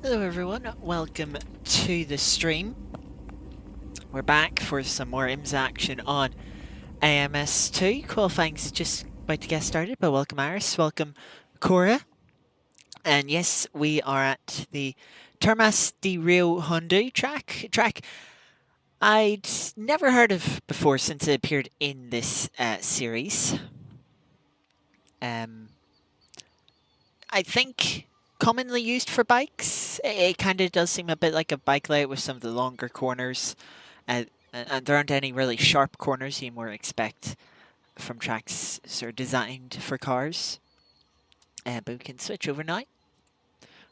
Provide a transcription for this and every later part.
Hello everyone, welcome to the stream. We're back for some more IMSA action on AMS2. Qualifying's just about to get started, but welcome Iris, welcome Cora. And yes, we are at the Termas de Rio Hondo track I'd never heard of before since it appeared in this series. I think commonly used for bikes. It kind of does seem a bit like a bike layout with some of the longer corners, and there aren't any really sharp corners you more expect from tracks sort of designed for cars. But we can switch over now.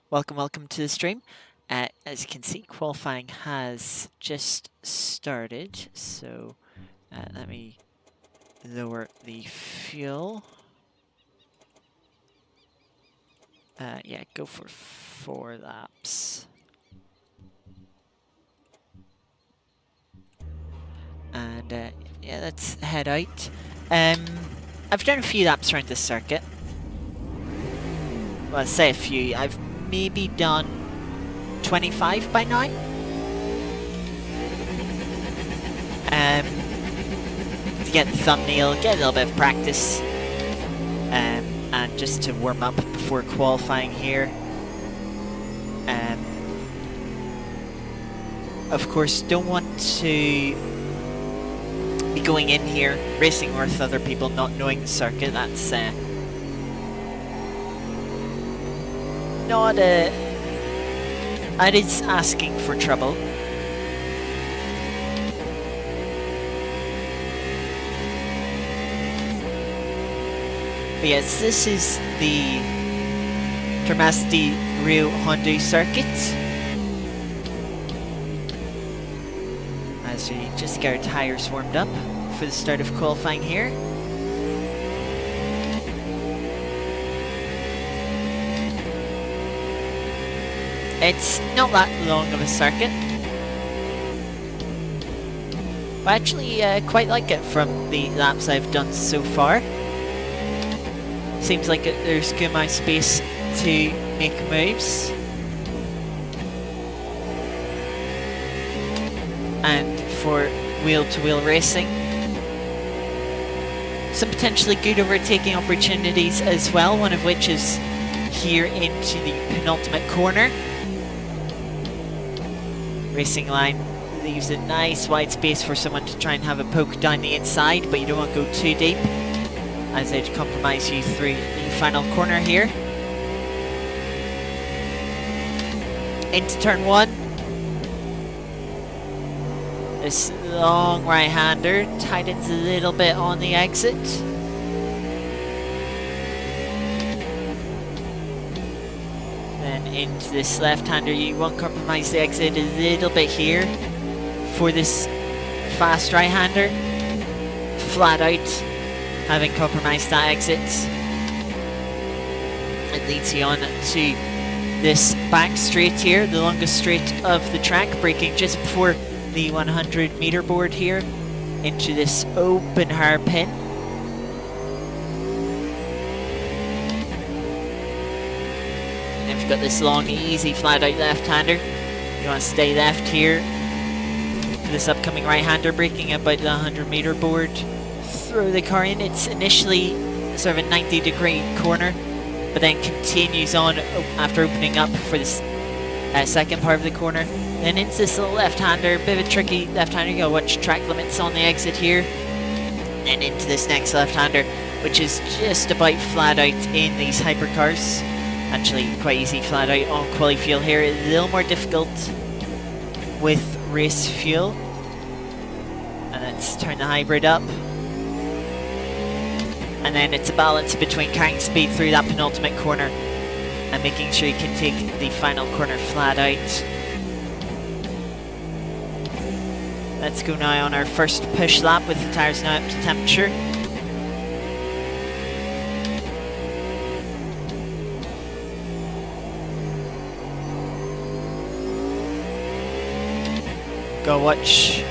Welcome to the stream. As you can see, qualifying has just started, so let me lower the fuel. Yeah, go for 4 laps. And yeah, let's head out. I've done a few laps around this circuit. Well, I say a few. I've maybe done 25 by now. To get the thumbnail, get a little bit of practice. And just to warm up before qualifying here. Of course, don't want to be going in here, racing with other people, not knowing the circuit. That's not that is asking for trouble. But yes, this is the Termas de Rio Hondo circuit. As we just get our tyres warmed up for the start of qualifying here. It's not that long of a circuit. I actually quite like it from the laps I've done so far. Seems like there's good amount of space to make moves. And for wheel-to-wheel racing. Some potentially good overtaking opportunities as well, one of which is here into the penultimate corner. Racing line leaves a nice wide space for someone to try and have a poke down the inside, but you don't want to go too deep, as they'd compromise you through the final corner here. Into turn 1. This long right-hander tightens a little bit on the exit. Then into this left-hander, you won't compromise the exit a little bit here for this fast right-hander. Flat out, having compromised that exit. It leads you on to this back straight here, the longest straight of the track, braking just before the 100 meter board here into this open hairpin. And if you've got this long, easy, flat out left-hander, you want to stay left here for this upcoming right-hander, braking about the 100 meter board. Throw the car in. It's initially sort of a 90-degree corner, but then continues on after opening up for this second part of the corner. Then into this little left-hander, bit of a tricky left-hander. You gotta watch track limits on the exit here. And into this next left-hander, which is just about flat out in these hypercars. Actually, quite easy flat out on quali fuel here. A little more difficult with race fuel. And let's turn the hybrid up. And then it's a balance between carrying speed through that penultimate corner and making sure you can take the final corner flat out. Let's go now on our first push lap with the tyres now up to temperature. Go watch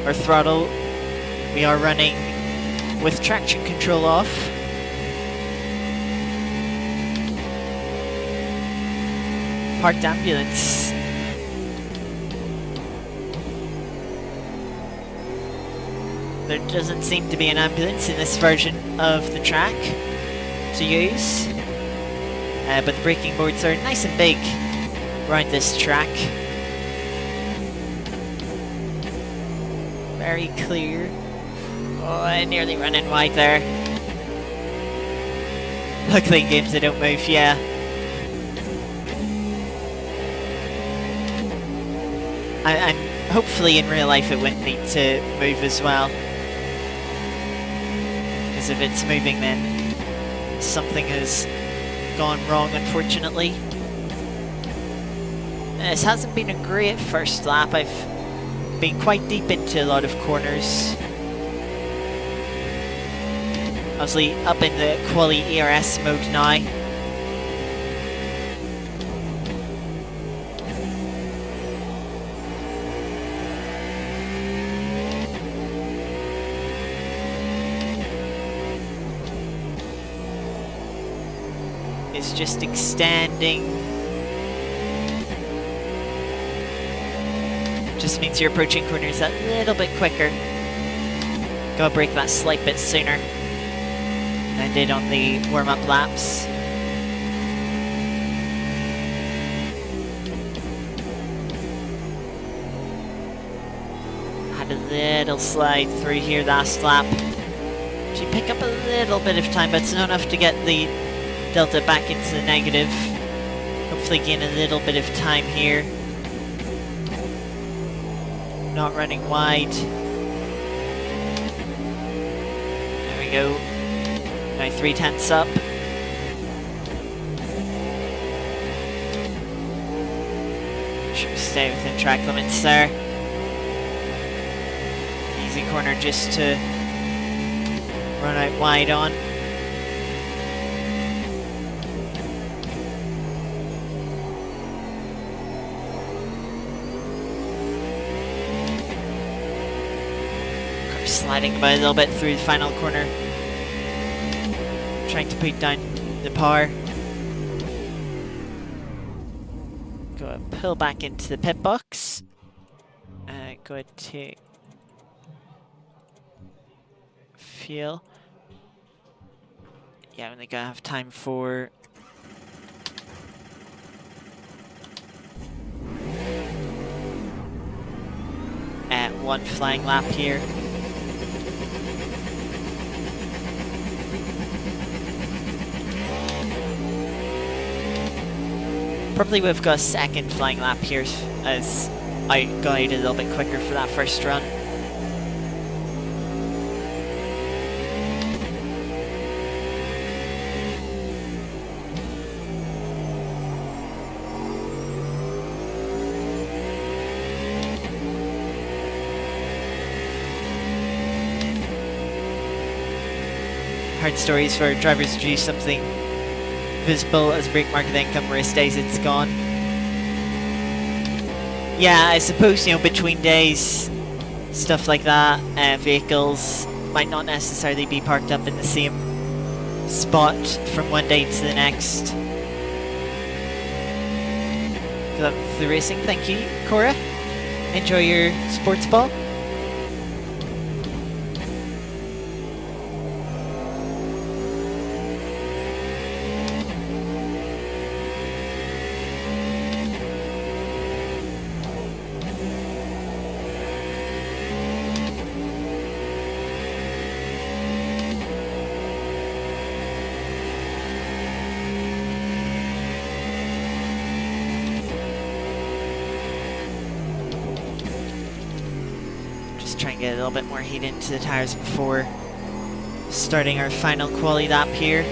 our throttle. We are running with traction control off. parked ambulance. There doesn't seem to be an ambulance in this version of the track to use. But the braking boards are nice and big around this track. Very clear. Oh, I nearly running wide there. Luckily in games they don't move, yeah. And hopefully in real life it wouldn't need to move as well. Because if it's moving then something has gone wrong, unfortunately. This hasn't been a great first lap. I've been quite deep into a lot of corners. Obviously up in the quali ERS mode now. It's just extending. Just means you're approaching corners a little bit quicker. Gotta brake that slight bit sooner than I did on the warm-up laps. Had a little slide through here last lap. She pick up a little bit of time, but it's not enough to get the Delta back into the negative. Hopefully gain a little bit of time here. Not running wide. There we go. Now 3/10 up. Should stay within track limits there. Easy corner just to run out wide on. Sliding by a little bit through the final corner. Trying to put down the power. Go and pull back into the pit box. Go to fuel. Yeah, I'm gonna have time for one flying lap here. Probably would have got a second flying lap here as I guide a little bit quicker for that first run. Hard stories for drivers to do something visible as a brake marker, then come race days it's gone. Yeah, I suppose, you know, between days, stuff like that, vehicles might not necessarily be parked up in the same spot from one day to the next. Good luck with the racing, thank you, Cora. Enjoy your sports ball. Try and get a little bit more heat into the tires before starting our final quali lap here.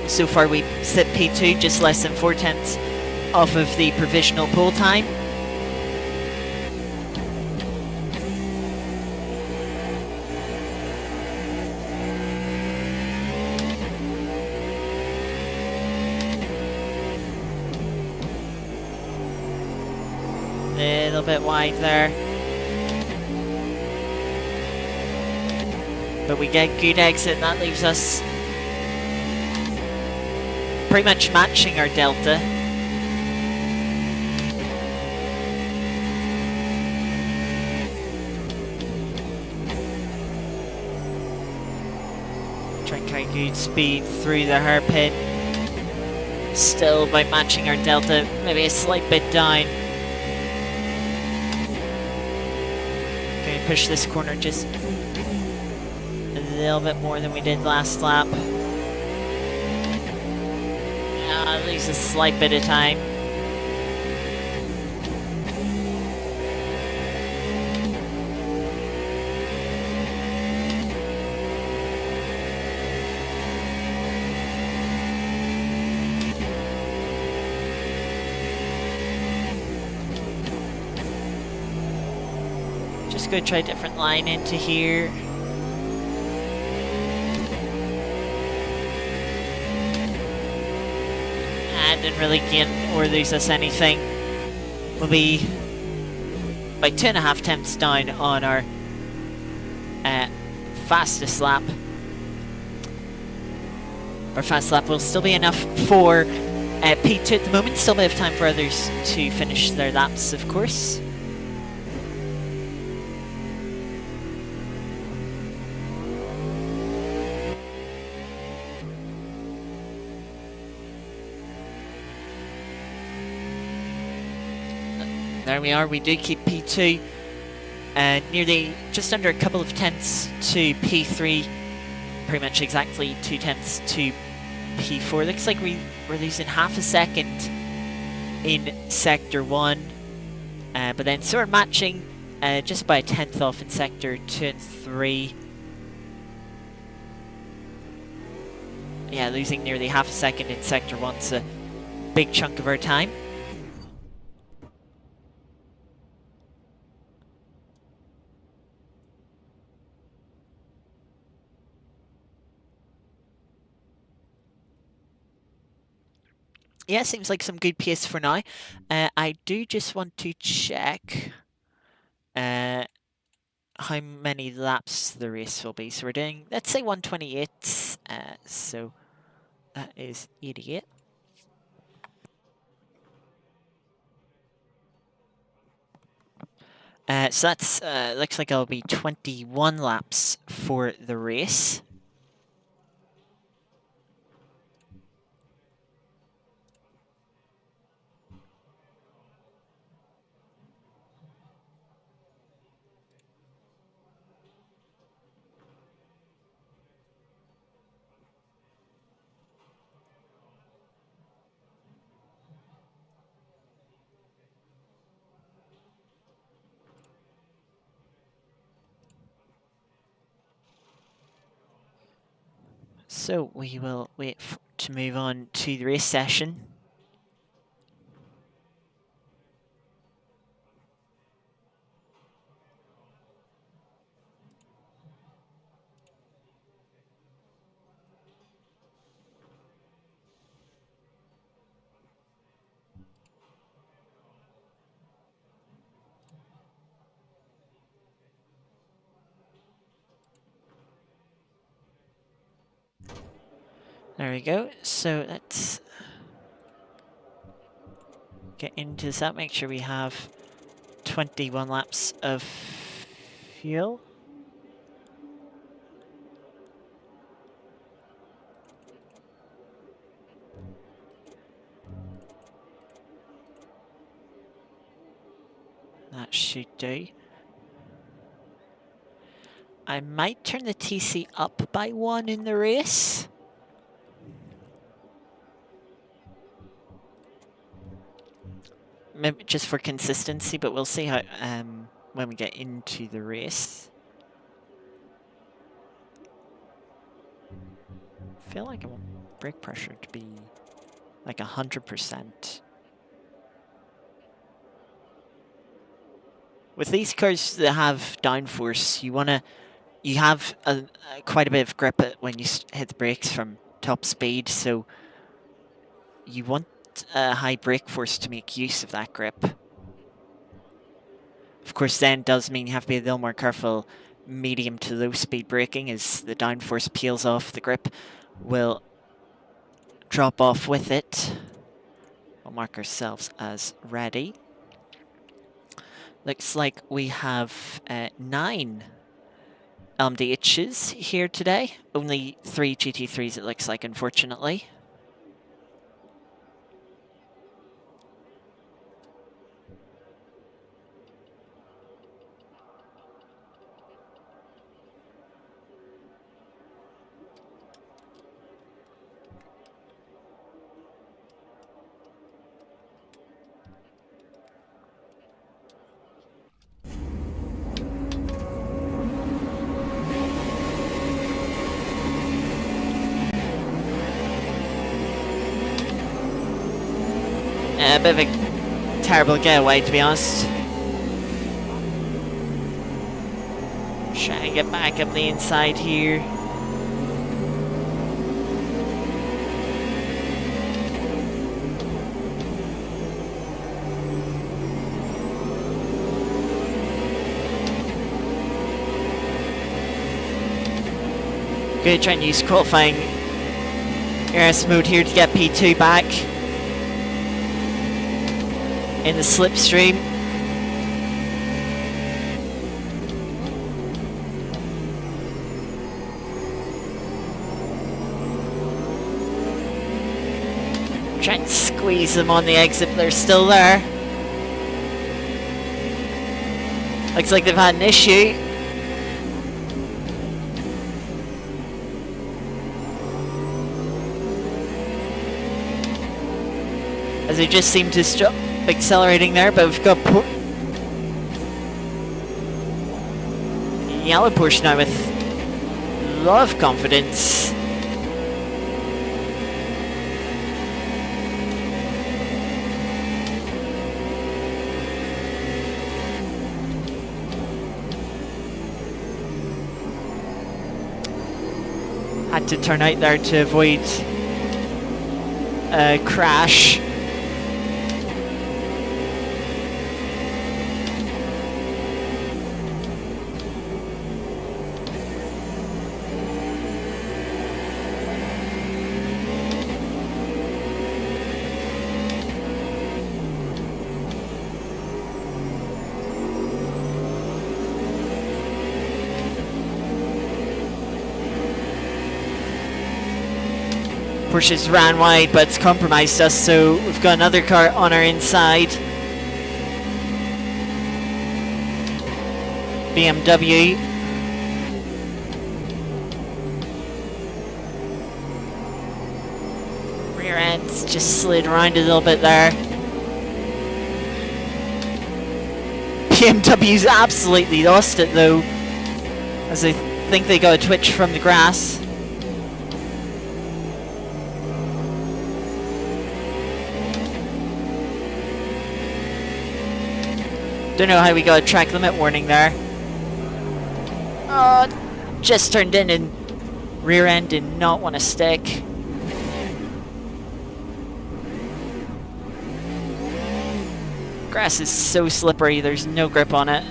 So far we sit P2, just less than 4/10 off of the provisional pole time. A little bit wide there. But we get good exit, and that leaves us pretty much matching our delta. Good speed through the hairpin. Still by matching our delta, maybe a slight bit down. Can we push this corner just a little bit more than we did last lap? Lose a slight bit of time. Just go try a different line into here. Didn't really gain or lose us anything. We'll be by 2.5 tenths down on our fastest lap. Our fast lap will still be enough for P2 at the moment. Still a bit of time for others to finish their laps, of course. There we are, we do keep P2 nearly just under a couple of tenths to P3, pretty much exactly 2 tenths to P4. Looks like we're losing half a second in Sector 1, but then sort of matching just by a tenth off in Sector 2 and 3. Yeah, losing nearly half a second in Sector 1's a big chunk of our time. Yeah, seems like some good pace for now. I do just want to check how many laps the race will be. So we're doing, let's say 128. So that is 88. So that's, looks like it'll be 21 laps for the race. So we will wait to move on to the race session. There we go. So let's get into this up. Make sure we have 21 laps of fuel. That should do. I might turn the TC up by 1 in the race. Maybe just for consistency, but we'll see how when we get into the race. I feel like I want brake pressure to be like 100%. With these cars that have downforce, you have quite a bit of grip when you hit the brakes from top speed, so you want high brake force to make use of that grip. Of course, then does mean you have to be a little more careful medium to low speed braking, as the downforce peels off, the grip will drop off with it. We'll mark ourselves as ready. Looks like we have 9 LMDHs here today. Only 3 GT3s it looks like, unfortunately. A bit of a terrible getaway, to be honest. Trying to get back up the inside here. Gonna try and use qualifying AMS mode here to get P2 back in the slipstream. Trying to squeeze them on the exit, but they're still there. Looks like they've had an issue. As they just seem to stop accelerating there, but we've got yellow Porsche now with a lot of confidence. Had to turn out there to avoid a crash. Porsche's ran wide, but it's compromised us, so we've got another car on our inside. BMW. Rear end's just slid around a little bit there. BMW's absolutely lost it though, as I think they got a twitch from the grass. Don't know how we got a track limit warning there. Oh, just turned in and rear end did not want to stick. Grass is so slippery, there's no grip on it.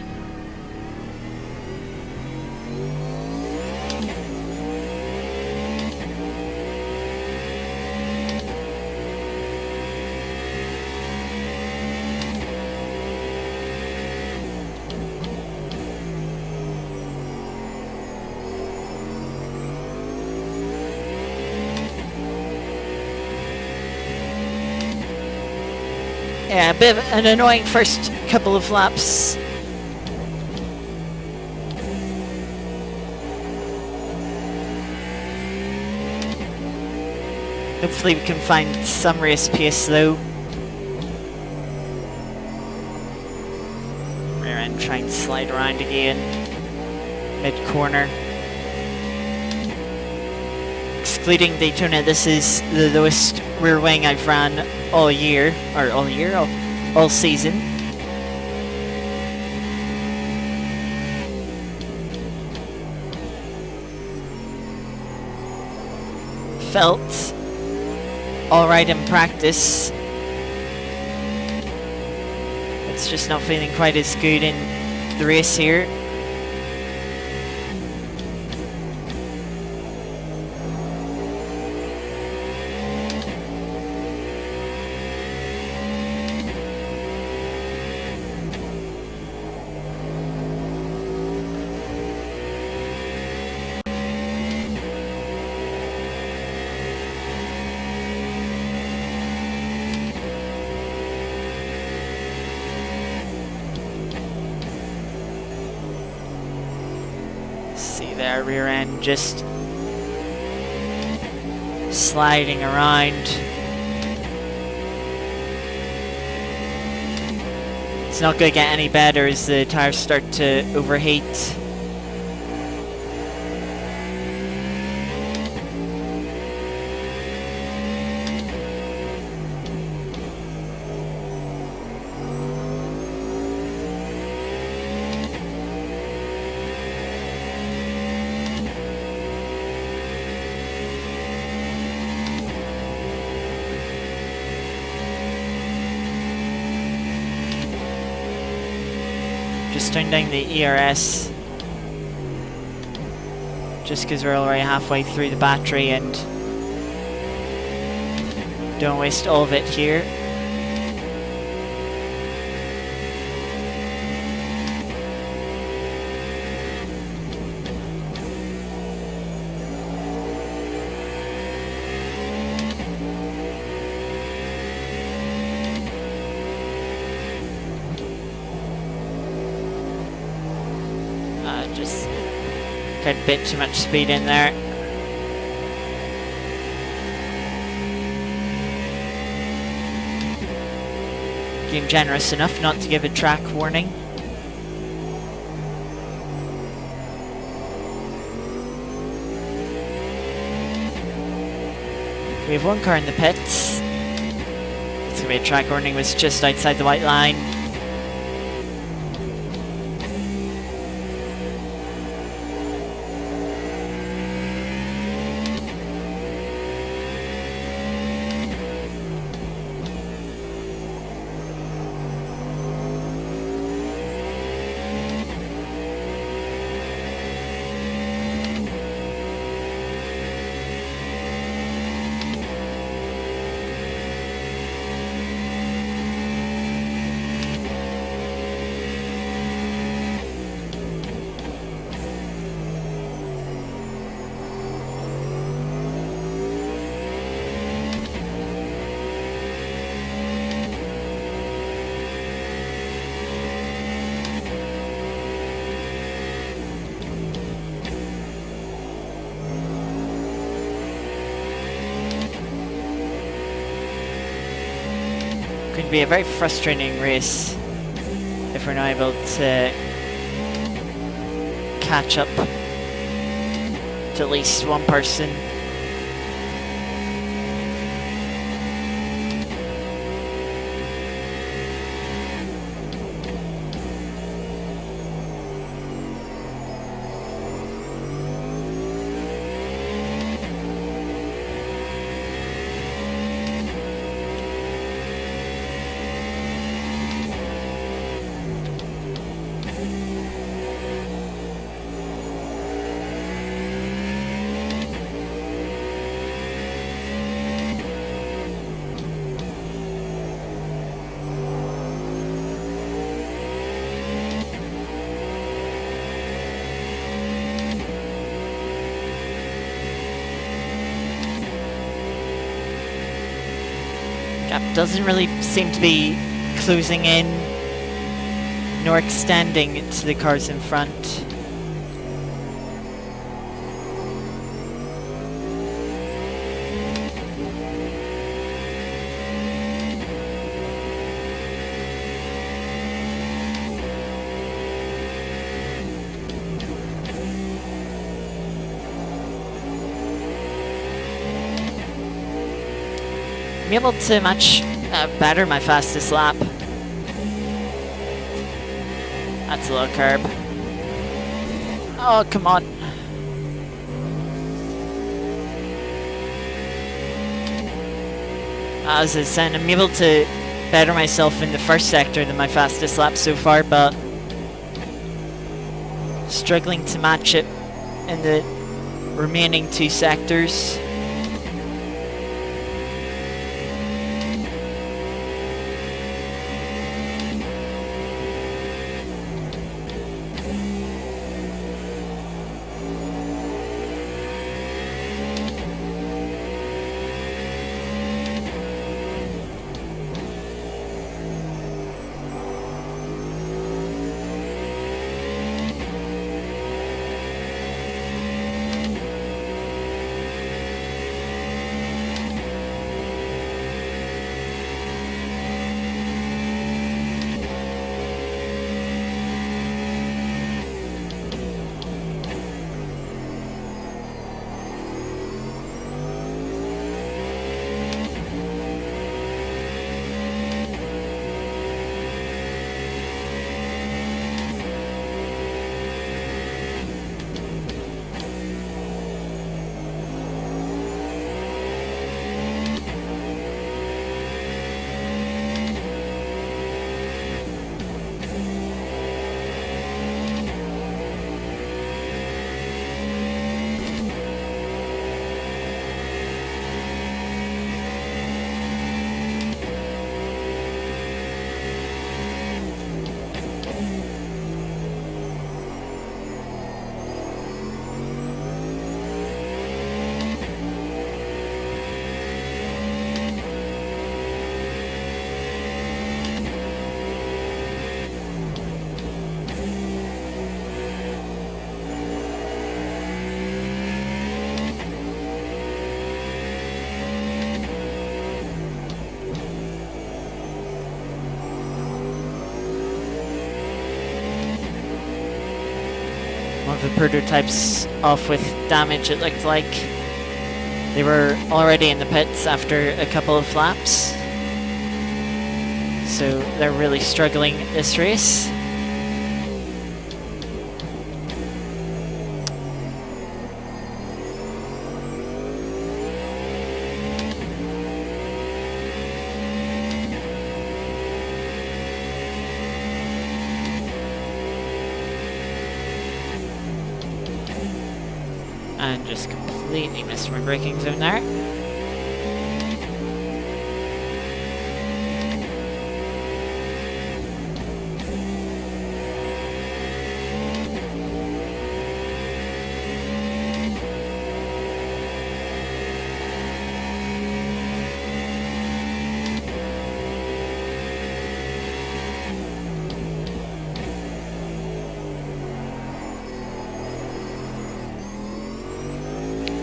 Yeah, a bit of an annoying first couple of laps. Hopefully we can find some race pace though. Rear end trying to slide around again. Mid-corner. Excluding Daytona, this is the lowest rear wing I've ran all year, or all season. Felt alright in practice. It's just not feeling quite as good in the race here. at our rear end just sliding around. It's not going to get any better as the tires start to overheat. Just turn down the ERS, just because we're already halfway through the battery and don't waste all of it here. Just got a bit too much speed in there. Being generous enough not to give a track warning. We have one car in the pits. It's gonna be a track warning, was just outside the white line. Could be a very frustrating race if we're not able to catch up to at least one person. Gap doesn't really seem to be closing in nor extending to the cars in front. I'm able to much better my fastest lap. That's a little curb. Oh, come on. As I said, I'm able to better myself in the first sector than my fastest lap so far, but struggling to match it in the remaining two sectors. of the prototypes off with damage, it looked like. They were already in the pits after a couple of laps. So they're really struggling this race. And just completely missed my braking zone there.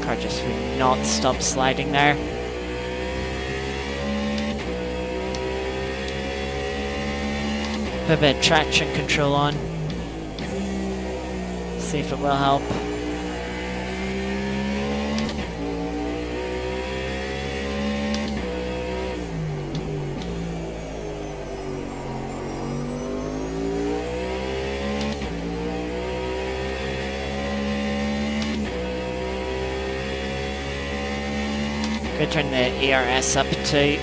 Car just would not stop sliding there. Put a bit of traction control on. See if it will help. Could turn the ERS up too.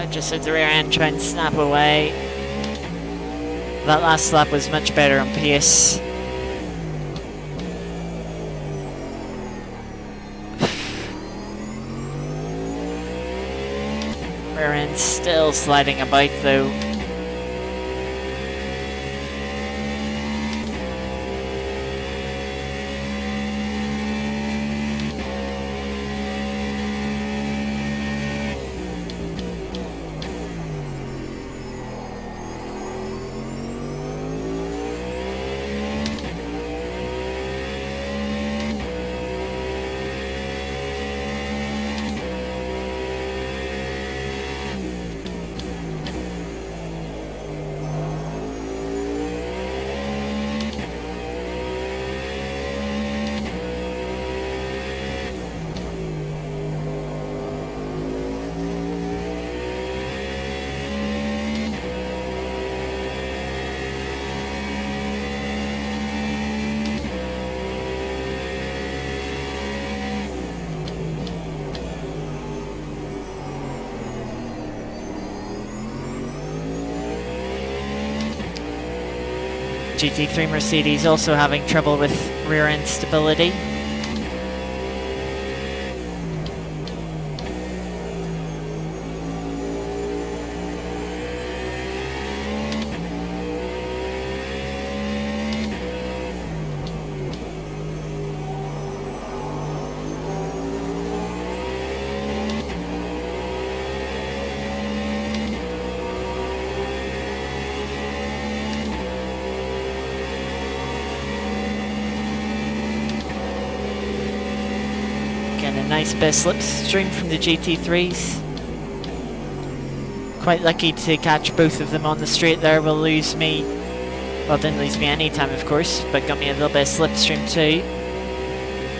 Just at the rear end, try and snap away. That last lap was much better on pace. Rear end still sliding about though. GT3 Mercedes also having trouble with rear end stability. A nice bit of slipstream from the GT3s. Quite lucky to catch both of them on the straight there. Will lose me, well, didn't lose me any time of course, but got me a little bit of slipstream too.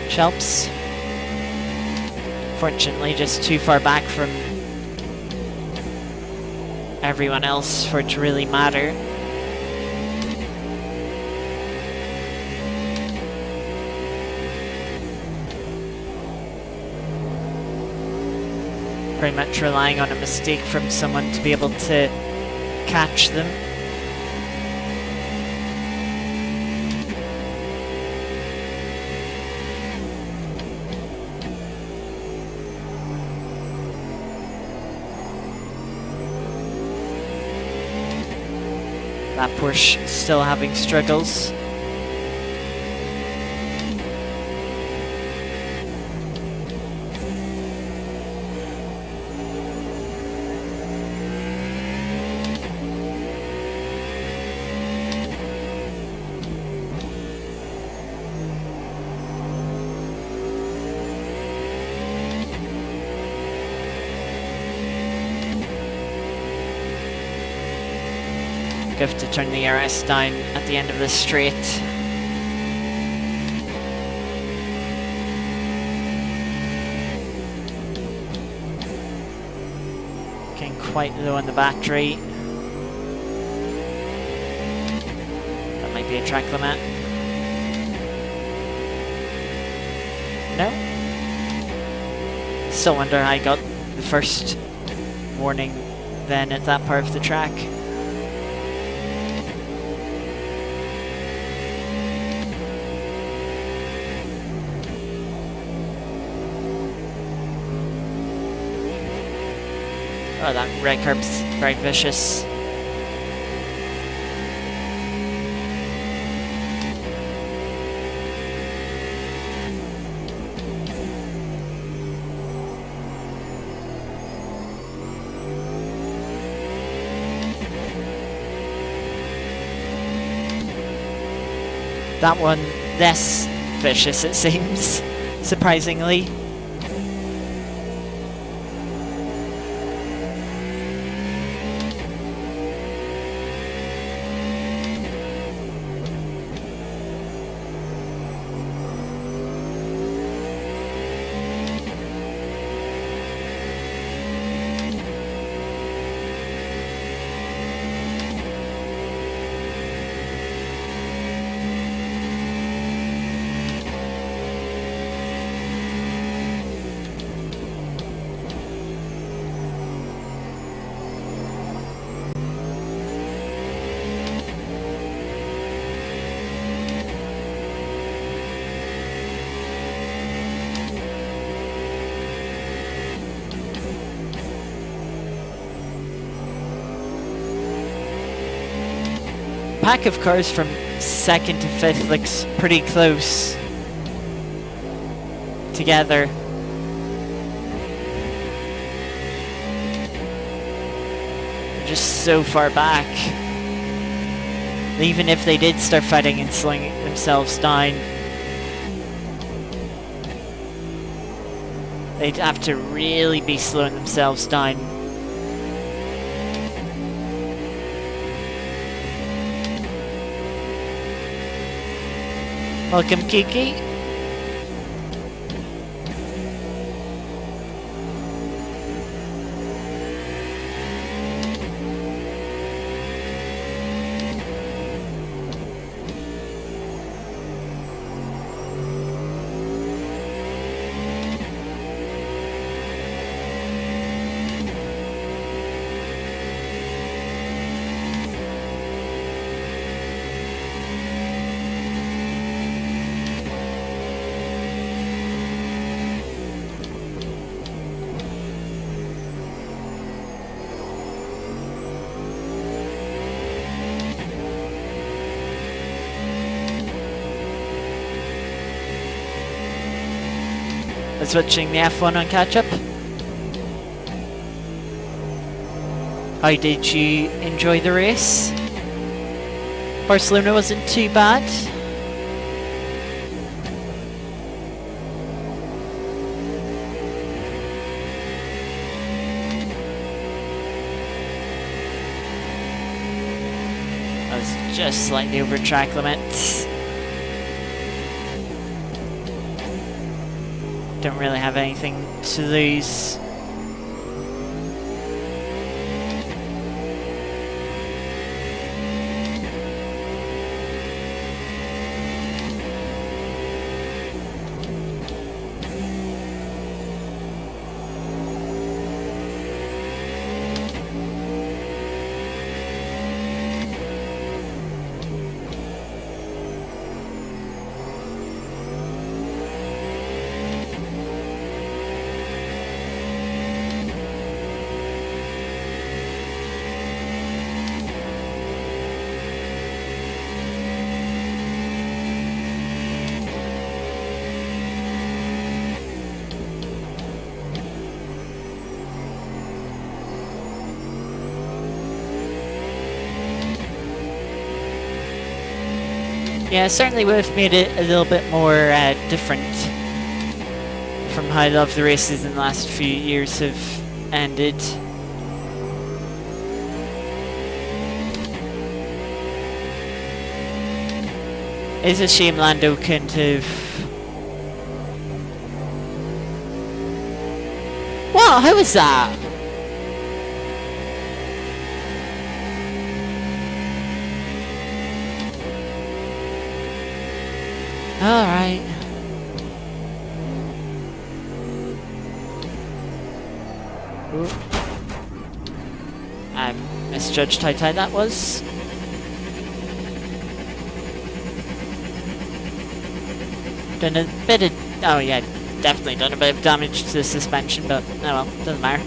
Shelps. Fortunately just too far back from everyone else for it to really matter. Pretty much relying on a mistake from someone to be able to catch them. That Porsche still having struggles. Have to turn the RS down at the end of this straight. Getting quite low on the battery. That might be a track limit. No? Still wonder how I got the first warning then at that part of the track. Oh, that red curb's very vicious. That one less vicious, it seems, surprisingly. Pack of cars from 2nd to 5th looks pretty close together. They're just so far back. Even if they did start fighting and slowing themselves down, they'd have to really be slowing themselves down. Welcome, Kiki. Switching the F1 on catch-up. How did you enjoy the race? Barcelona wasn't too bad. I was just slightly over track limits. Don't really have anything to lose. Yeah, certainly would have made it a little bit more different from how a lot of the races in the last few years have ended. It's a shame Lando couldn't have... What? How was that? Alright. I misjudged how tight that was. Done a bit of... Oh yeah, definitely done a bit of damage to the suspension, but oh well, doesn't matter.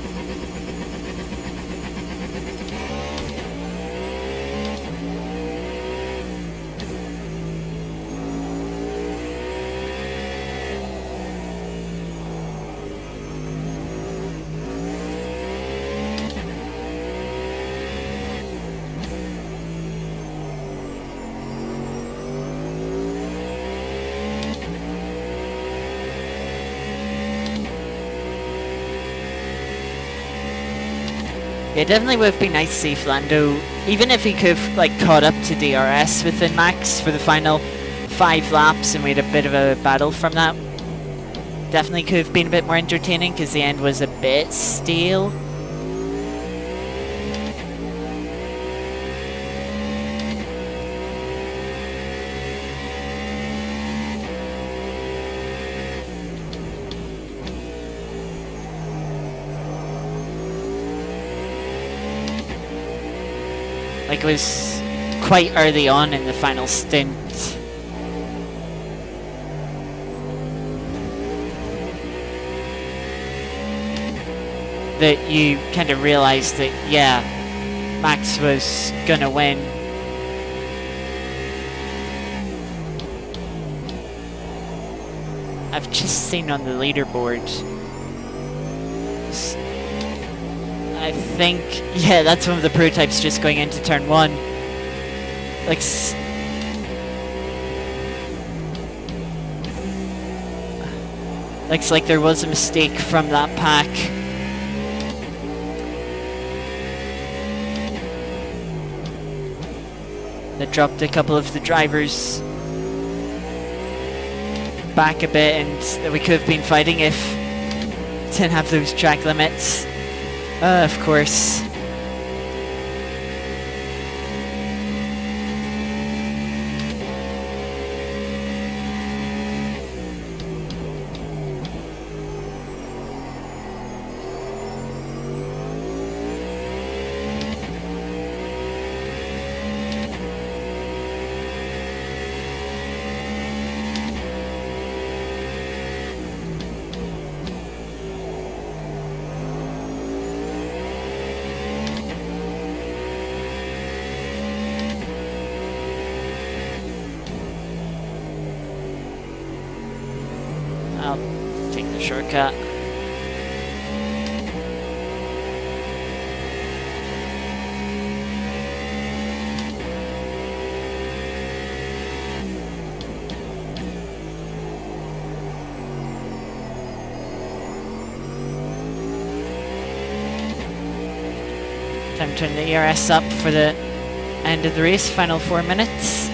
Yeah, definitely would have been nice to see if Lando, even if he could have like caught up to DRS within Max for the final 5 laps and we had a bit of a battle from that. Definitely could have been a bit more entertaining because the end was a bit stale. Like it was quite early on in the final stint. That you kind of realised that, yeah, Max was gonna win. I've just seen on the leaderboard. I think, yeah, that's one of the prototypes just going into turn 1. Like, looks like there was a mistake from that pack. That dropped a couple of the drivers back a bit, and that we could have been fighting if didn't have those track limits. Of course. I'll take the shortcut. Time to turn the ERS up for the end of the race, final 4 minutes.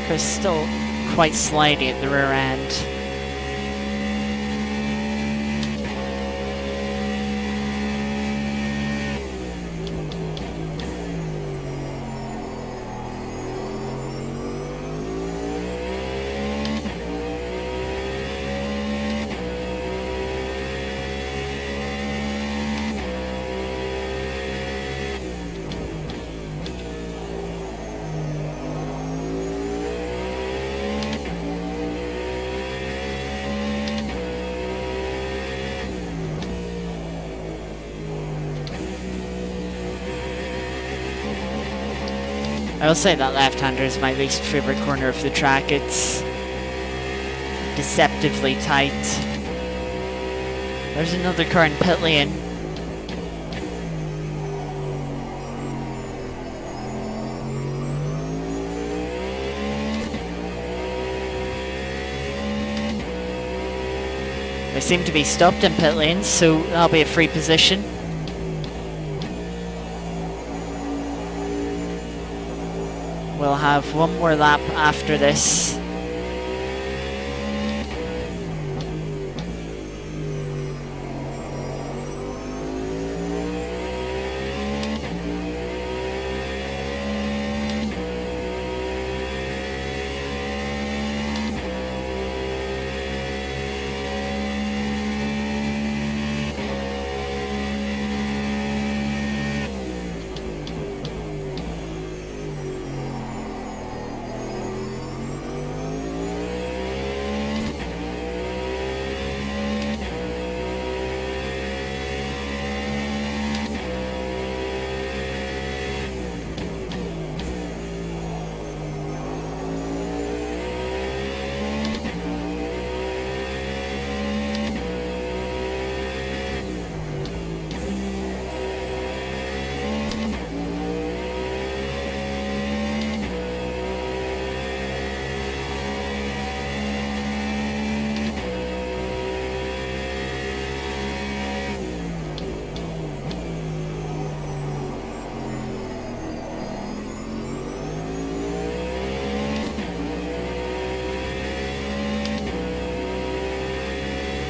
car's still quite slidey at the rear end. I will say that left-hander is my least favorite corner of the track. It's deceptively tight. There's another car in pit lane. They seem to be stopped in pit lane, so that'll be a free position. We'll have one more lap after this.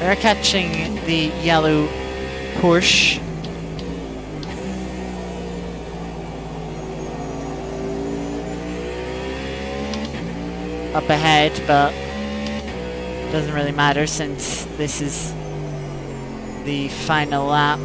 They're catching the yellow Porsche. Up ahead, but doesn't really matter since this is the final lap.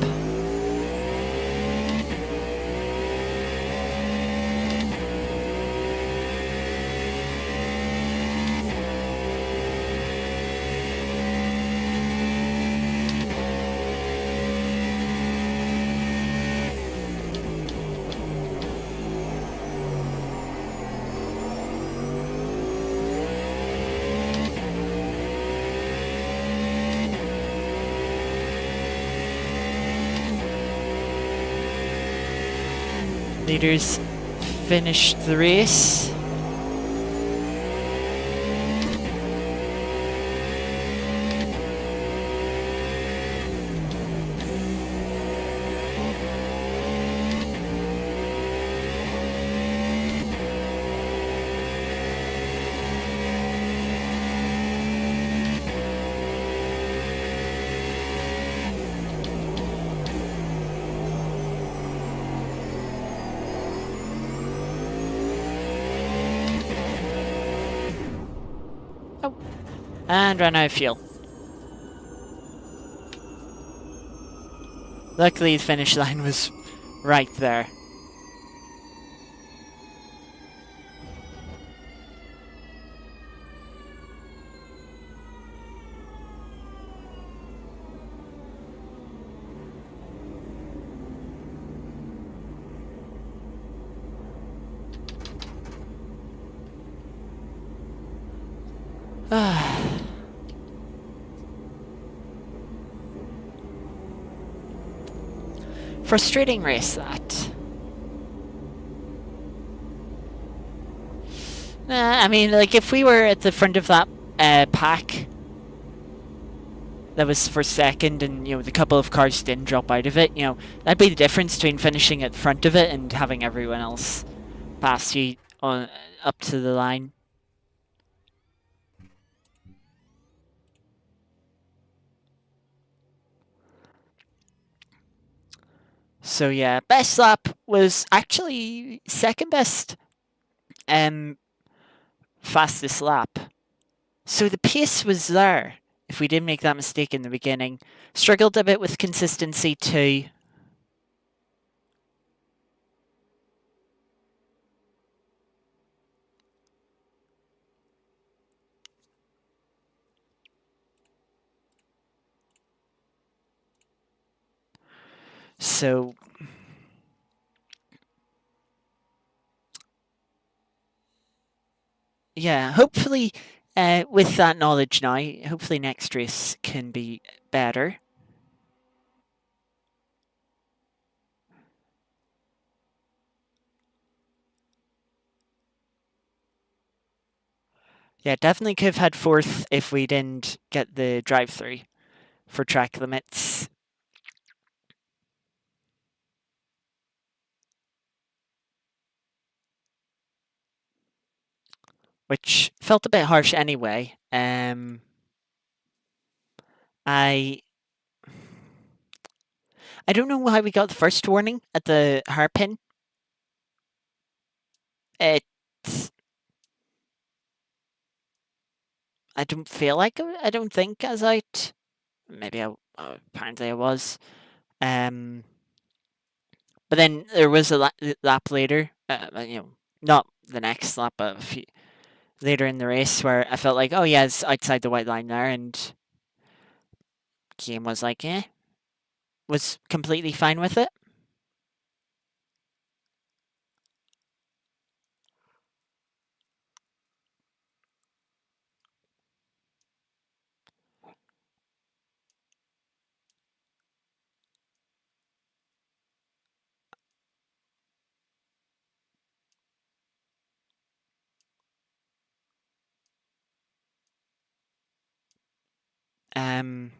Leaders finished the race. And ran out of fuel. Luckily the finish line was right there. Frustrating race, that. I mean, like, if we were at the front of that pack that was for second and, you know, the couple of cars didn't drop out of it, you know, that'd be the difference between finishing at the front of it and having everyone else pass you on up to the line. So yeah, best lap was actually second best, um, fastest lap. So the pace was there. If we did make that mistake in the beginning, struggled a bit with consistency too. So yeah, hopefully, with that knowledge now, hopefully next race can be better. Yeah, definitely could have had fourth if we didn't get the drive-through for track limits. Which felt a bit harsh anyway. I I don't know why we got the first warning at the hairpin. It's I don't feel like I don't think I was out. Maybe apparently I was. Um, but then there was a lap later. Not the next lap, but a few later in the race where I felt like, oh yeah, it's outside the white line there, and game was like, was completely fine with it. Um,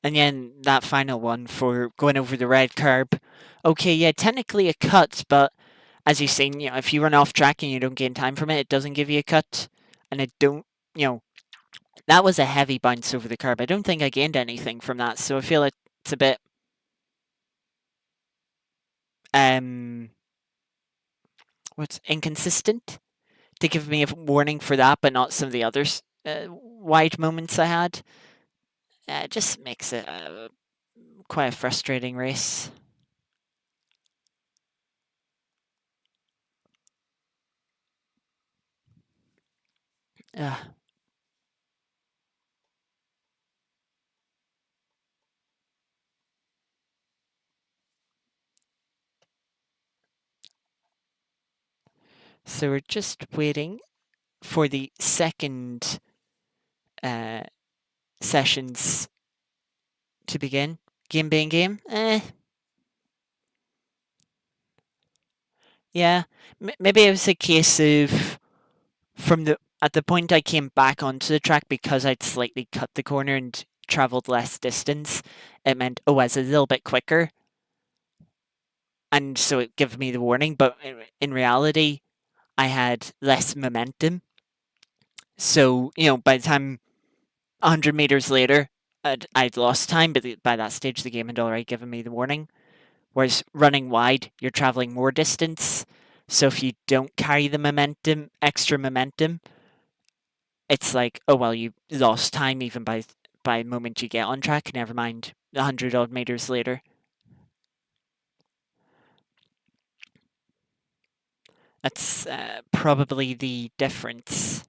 and then that final one for going over the red curb. Okay, yeah, technically a cut, but as you've seen, if you run off track and you don't gain time from it, it doesn't give you a cut. And it don't, that was a heavy bounce over the curb. I don't think I gained anything from that, so I feel it's a bit um what's inconsistent to give me a warning for that, but not some of the others wide moments I had. It just makes it quite a frustrating race. Uh, so we're just waiting for the second uh, sessions to begin. Game being game. Yeah. Maybe it was a case of from the at the point I came back onto the track because I'd slightly cut the corner and traveled less distance. It meant I was a little bit quicker, and so it gave me the warning. But in reality, I had less momentum. So by the time 100 meters later, I'd lost time, but by that stage, the game had already given me the warning. Whereas running wide, you're traveling more distance. So if you don't carry the momentum, extra momentum, it's like, oh well, you lost time even by the moment you get on track. Never mind 100 odd meters later. That's probably the difference.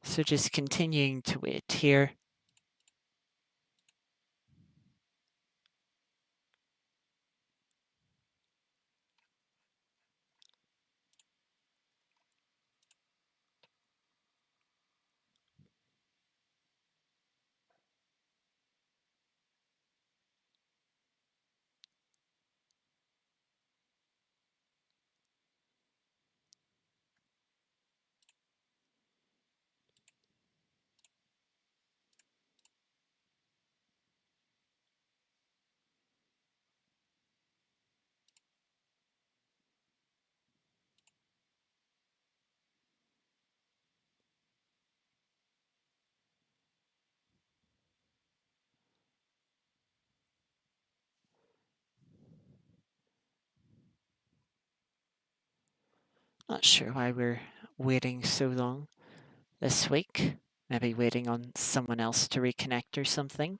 So just continuing to wait here. Not sure why we're waiting so long this week. Maybe waiting on someone else to reconnect or something.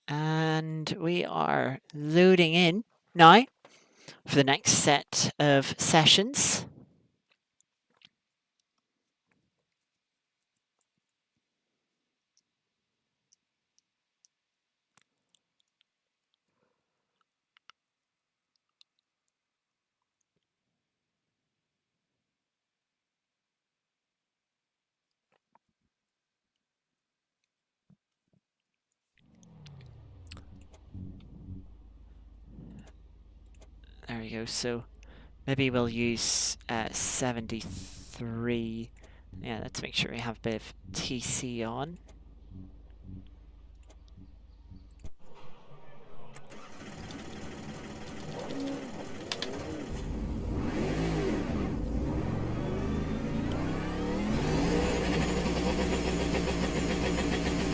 And we are loading in now for the next set of sessions. There we go. So maybe we'll use 73. Yeah, let's make sure we have a bit of TC on.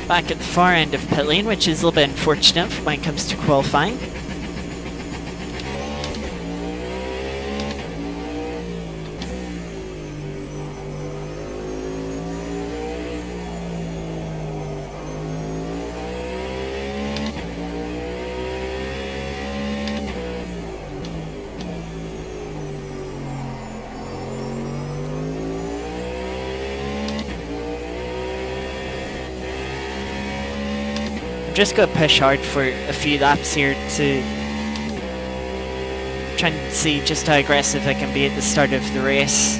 Back at the far end of pit lane, which is a little bit unfortunate when it comes to qualifying. Just got to push hard for a few laps here to try and see just how aggressive I can be at the start of the race.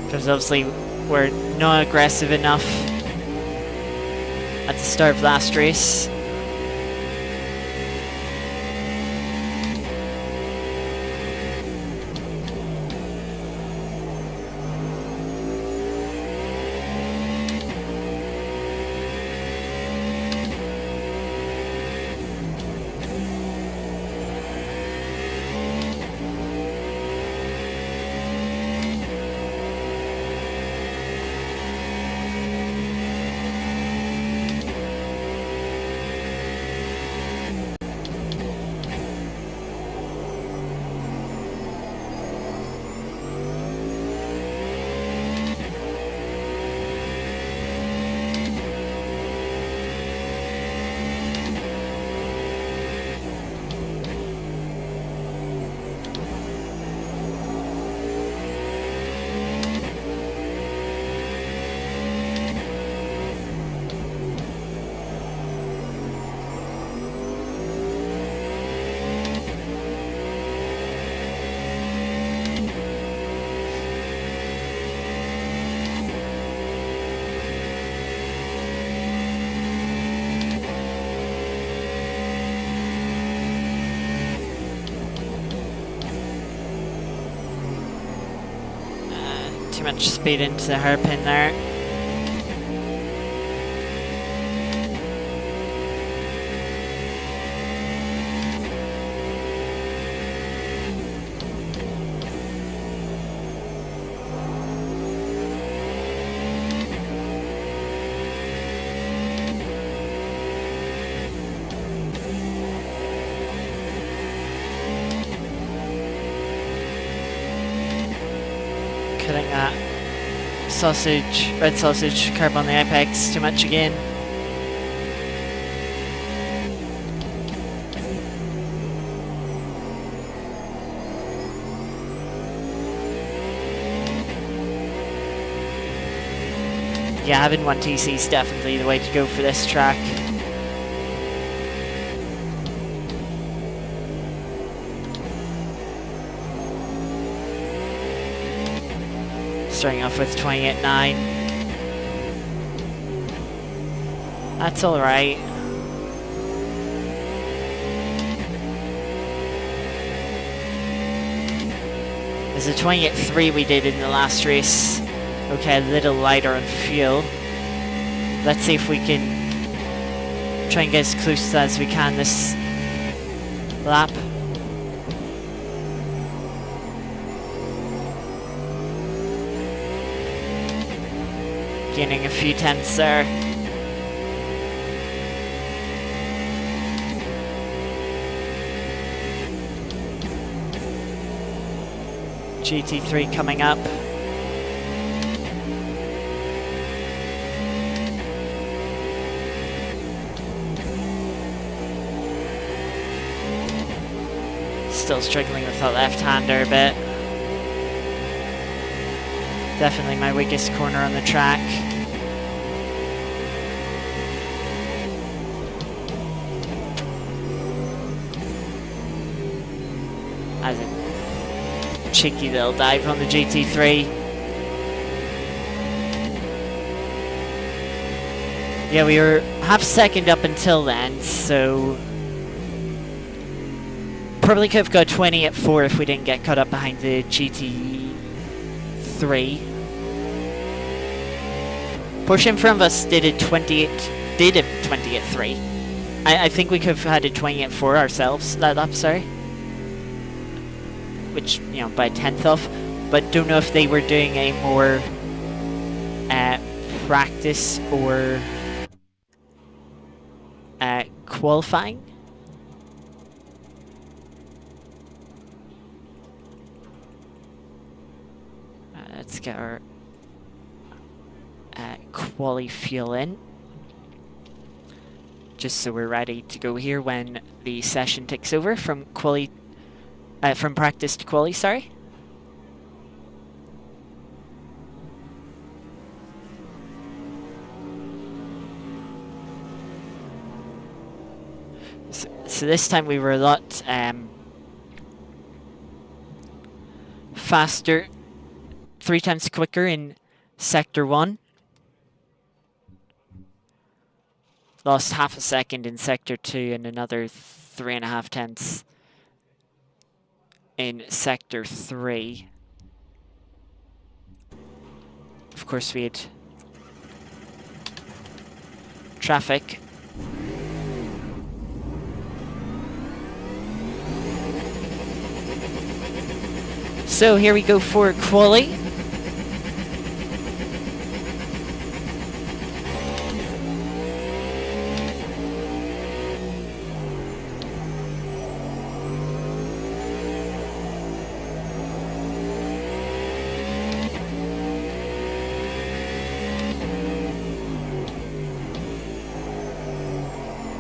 Because obviously we're not aggressive enough at the start of last race. Too much speed into the hairpin there. Putting that sausage, red sausage carb on the apex too much again. Yeah, having 1 TC is definitely the way to go for this track. Starting off with 28.9. That's alright. There's a 28.3 we did in the last race. Okay, a little lighter on fuel. Let's see if we can try and get as close as we can this lap. Gaining a few tenths there. GT3 coming up. Still struggling with that left-hander a bit. Definitely my weakest corner on the track. As a cheeky little dive on the GT3. Yeah, we were half second up until then, so probably could have got 20 at 4 if we didn't get caught up behind the GT3. Porsche in front of us did a 20 at 3. I think we could have had a 20 at 4 ourselves that lap, sorry. Which, you know, by a tenth off. But don't know if they were doing a more practice or qualifying. Let's get our quali fuel in, just so we're ready to go here when the session ticks over from from practice to quali. Sorry. So this time we were a lot faster. 3 times quicker in Sector 1. Lost half a second in Sector 2 and another 3.5 tenths in Sector 3. Of course we had traffic. So here we go for quali.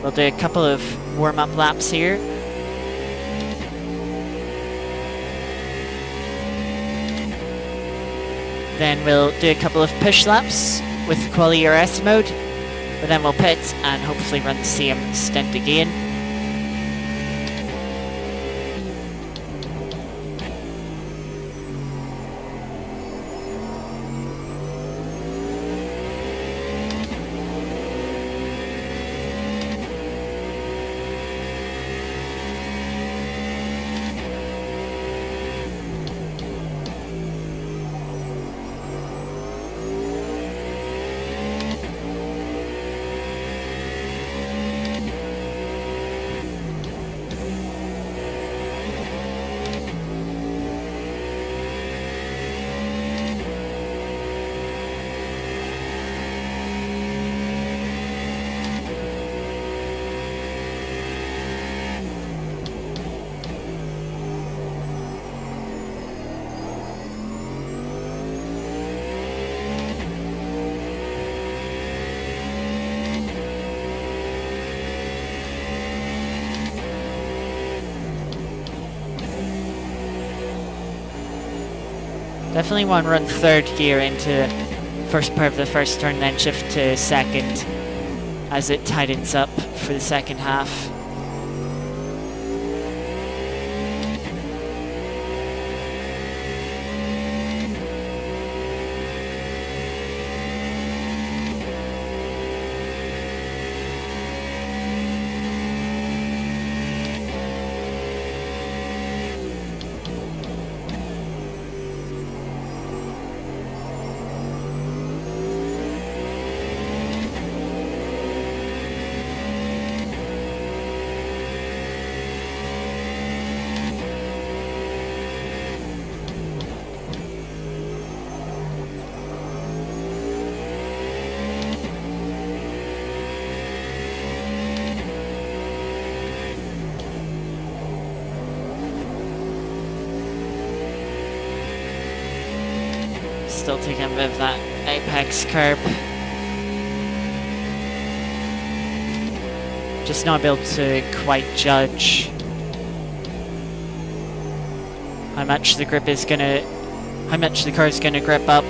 We'll do a couple of warm-up laps here. Then we'll do a couple of push laps with quali RS mode, but then we'll pit and hopefully run the same stint again. Definitely want to run third gear into first part of the first turn, then shift to second as it tightens up for the second half. Still taking a bit of that apex curb. Just not able to quite judge how much the car is gonna grip up.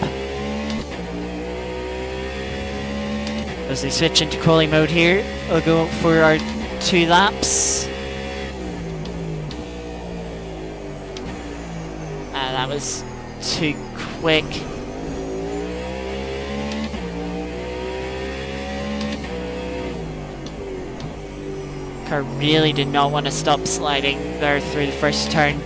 As we switch into quali mode here, we'll go for our 2 laps. That was too quick. Car really did not want to stop sliding there through the first turn.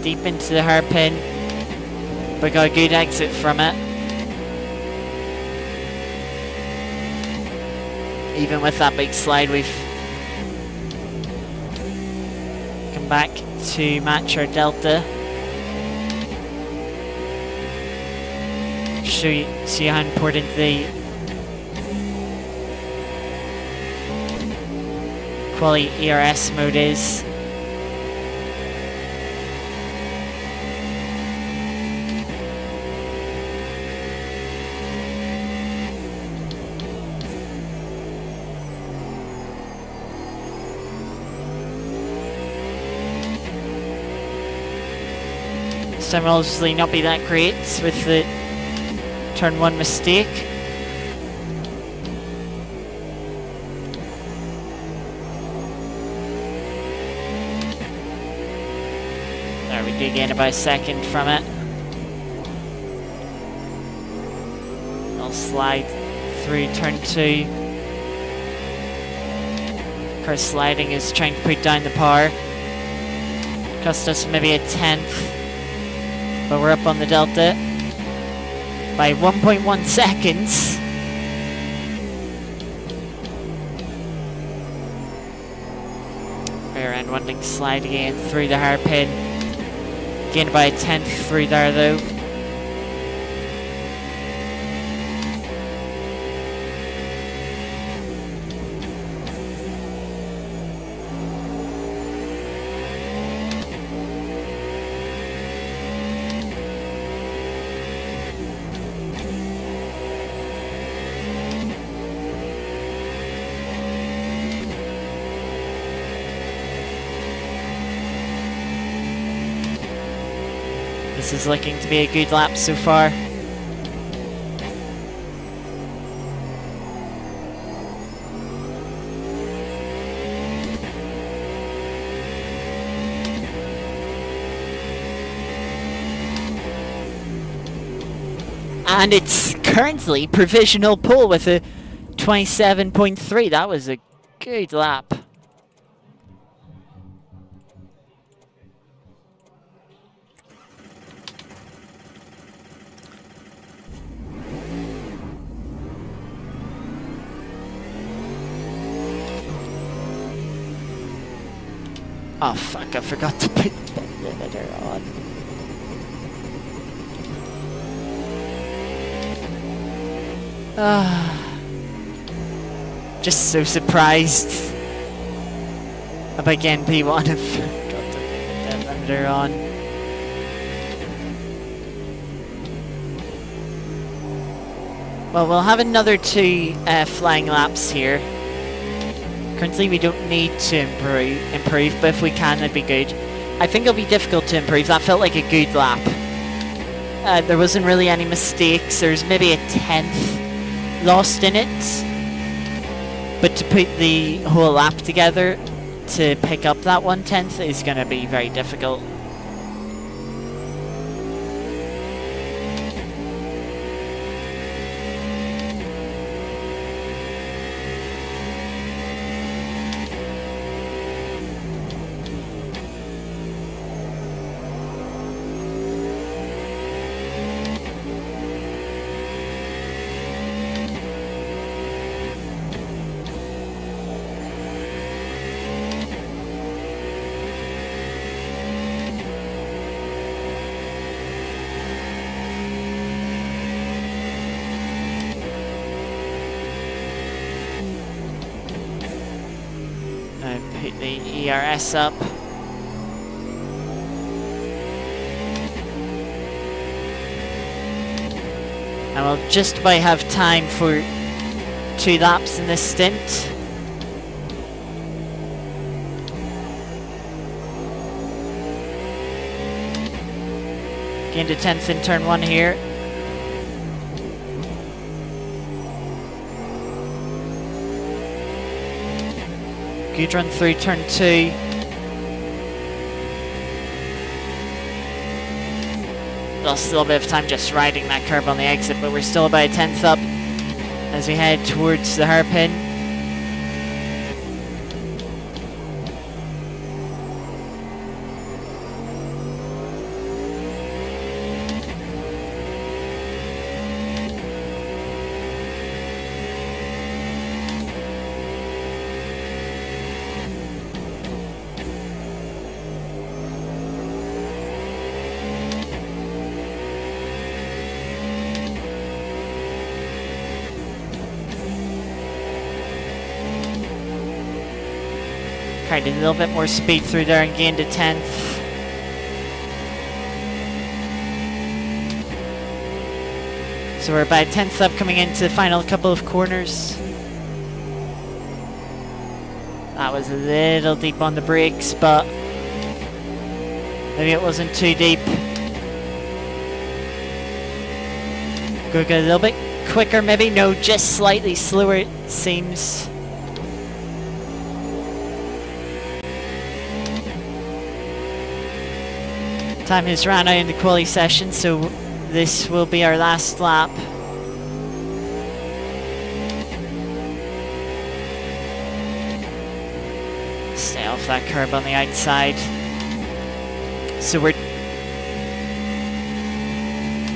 Deep into the hairpin, but got a good exit from it. Even with that big slide, we've come back to match our delta. See how important the quali ERS mode is. This time will obviously not be that great with the turn 1 mistake. There we do gain about a second from it. I'll slide through turn 2. Of course, sliding is trying to put down the power. Cost us maybe a 10th. But we're up on the delta by 1.1 seconds. Rear end winding slide again through the hairpin. Gained by a 10th through there though. This is looking to be a good lap so far. And it's currently provisional pole with a 27.3. That was a good lap. Oh fuck, I forgot to put the limiter on. Just so surprised about getting P1 if got the limiter on. Well, we'll have another 2 flying laps here. Currently we don't need to improve, but if we can, that'd be good. I think it'll be difficult to improve. That felt like a good lap. There wasn't really any mistakes. There's maybe a 10th lost in it. But to put the whole lap together to pick up that 1/10 is going to be very difficult. Put the ERS up. And we'll just about have time for 2 laps in this stint. Gained a 10th in turn 1 here. Good run through turn 2. Lost a little bit of time just riding that curb on the exit, but we're still about a 10th up as we head towards the hairpin. Carried a little bit more speed through there and gained a 10th. So we're about 10th up coming into the final couple of corners. That was a little deep on the brakes, but maybe it wasn't too deep. Go get a little bit quicker maybe? No, just slightly slower it seems. Time has run out in the quali session, so this will be our last lap. Stay off that curb on the outside. So we're...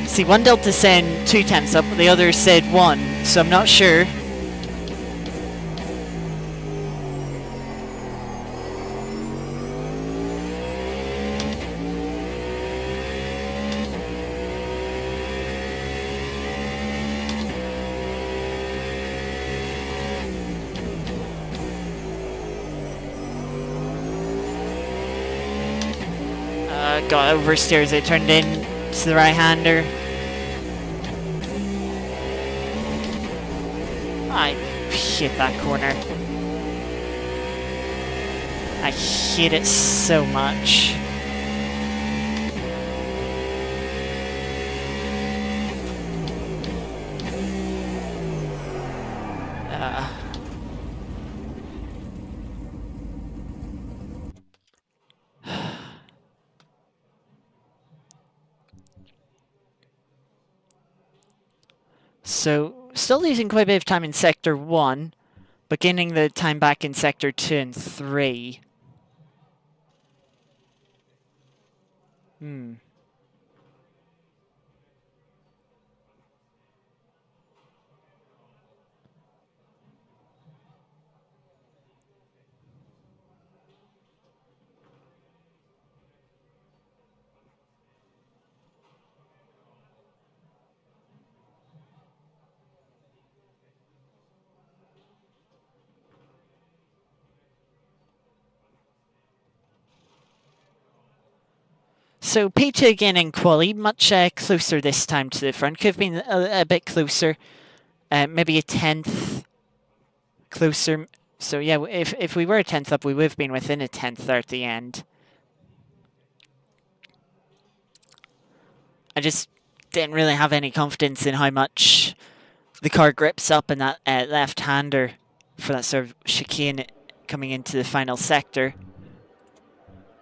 See, one delta saying 2 tenths up, but the other said 1, so I'm not sure. Got oversteers, it turned in to the right-hander. I hit that corner. I hate it so much. So, still losing quite a bit of time in Sector 1, but gaining the time back in Sector 2 and 3. So P2 again in quali, much closer this time to the front. Could have been a bit closer, maybe a 10th closer. So yeah, if we were a 10th up, we would have been within a 10th there at the end. I just didn't really have any confidence in how much the car grips up in that left-hander for that sort of chicane coming into the final sector.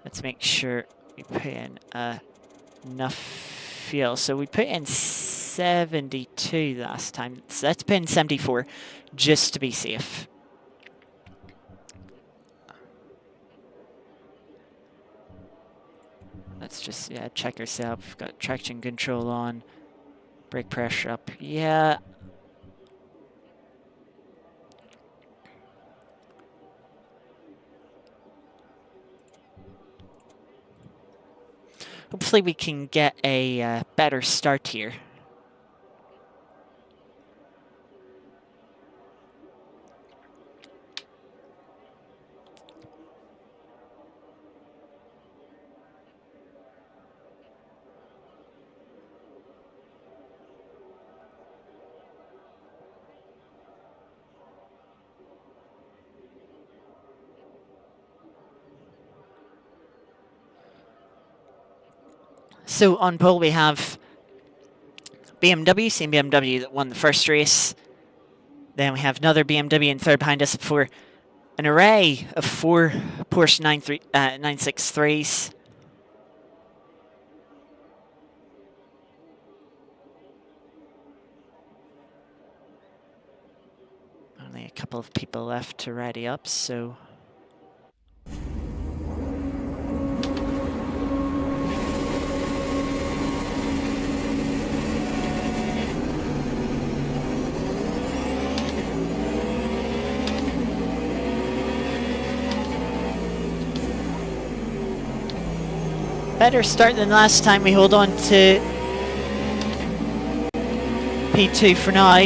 Let's make sure we put in enough fuel. So we put in 72 last time. So let's put in 74 just to be safe. Let's just check ourselves. We've got traction control on, brake pressure up. Yeah. Hopefully we can get a better start here. So on pole we have BMW, same BMW that won the first race. Then we have another BMW in third behind us for an array of 4 Porsche 963s. Only a couple of people left to ready up, so... Better start than last time. We hold on to P2 for now.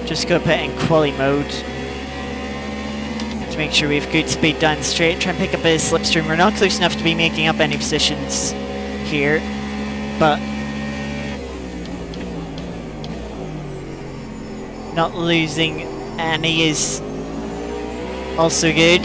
Just go put in quali mode to make sure we have good speed down straight. Try and pick up a slipstream. We're not close enough to be making up any positions here, but not losing any is also good.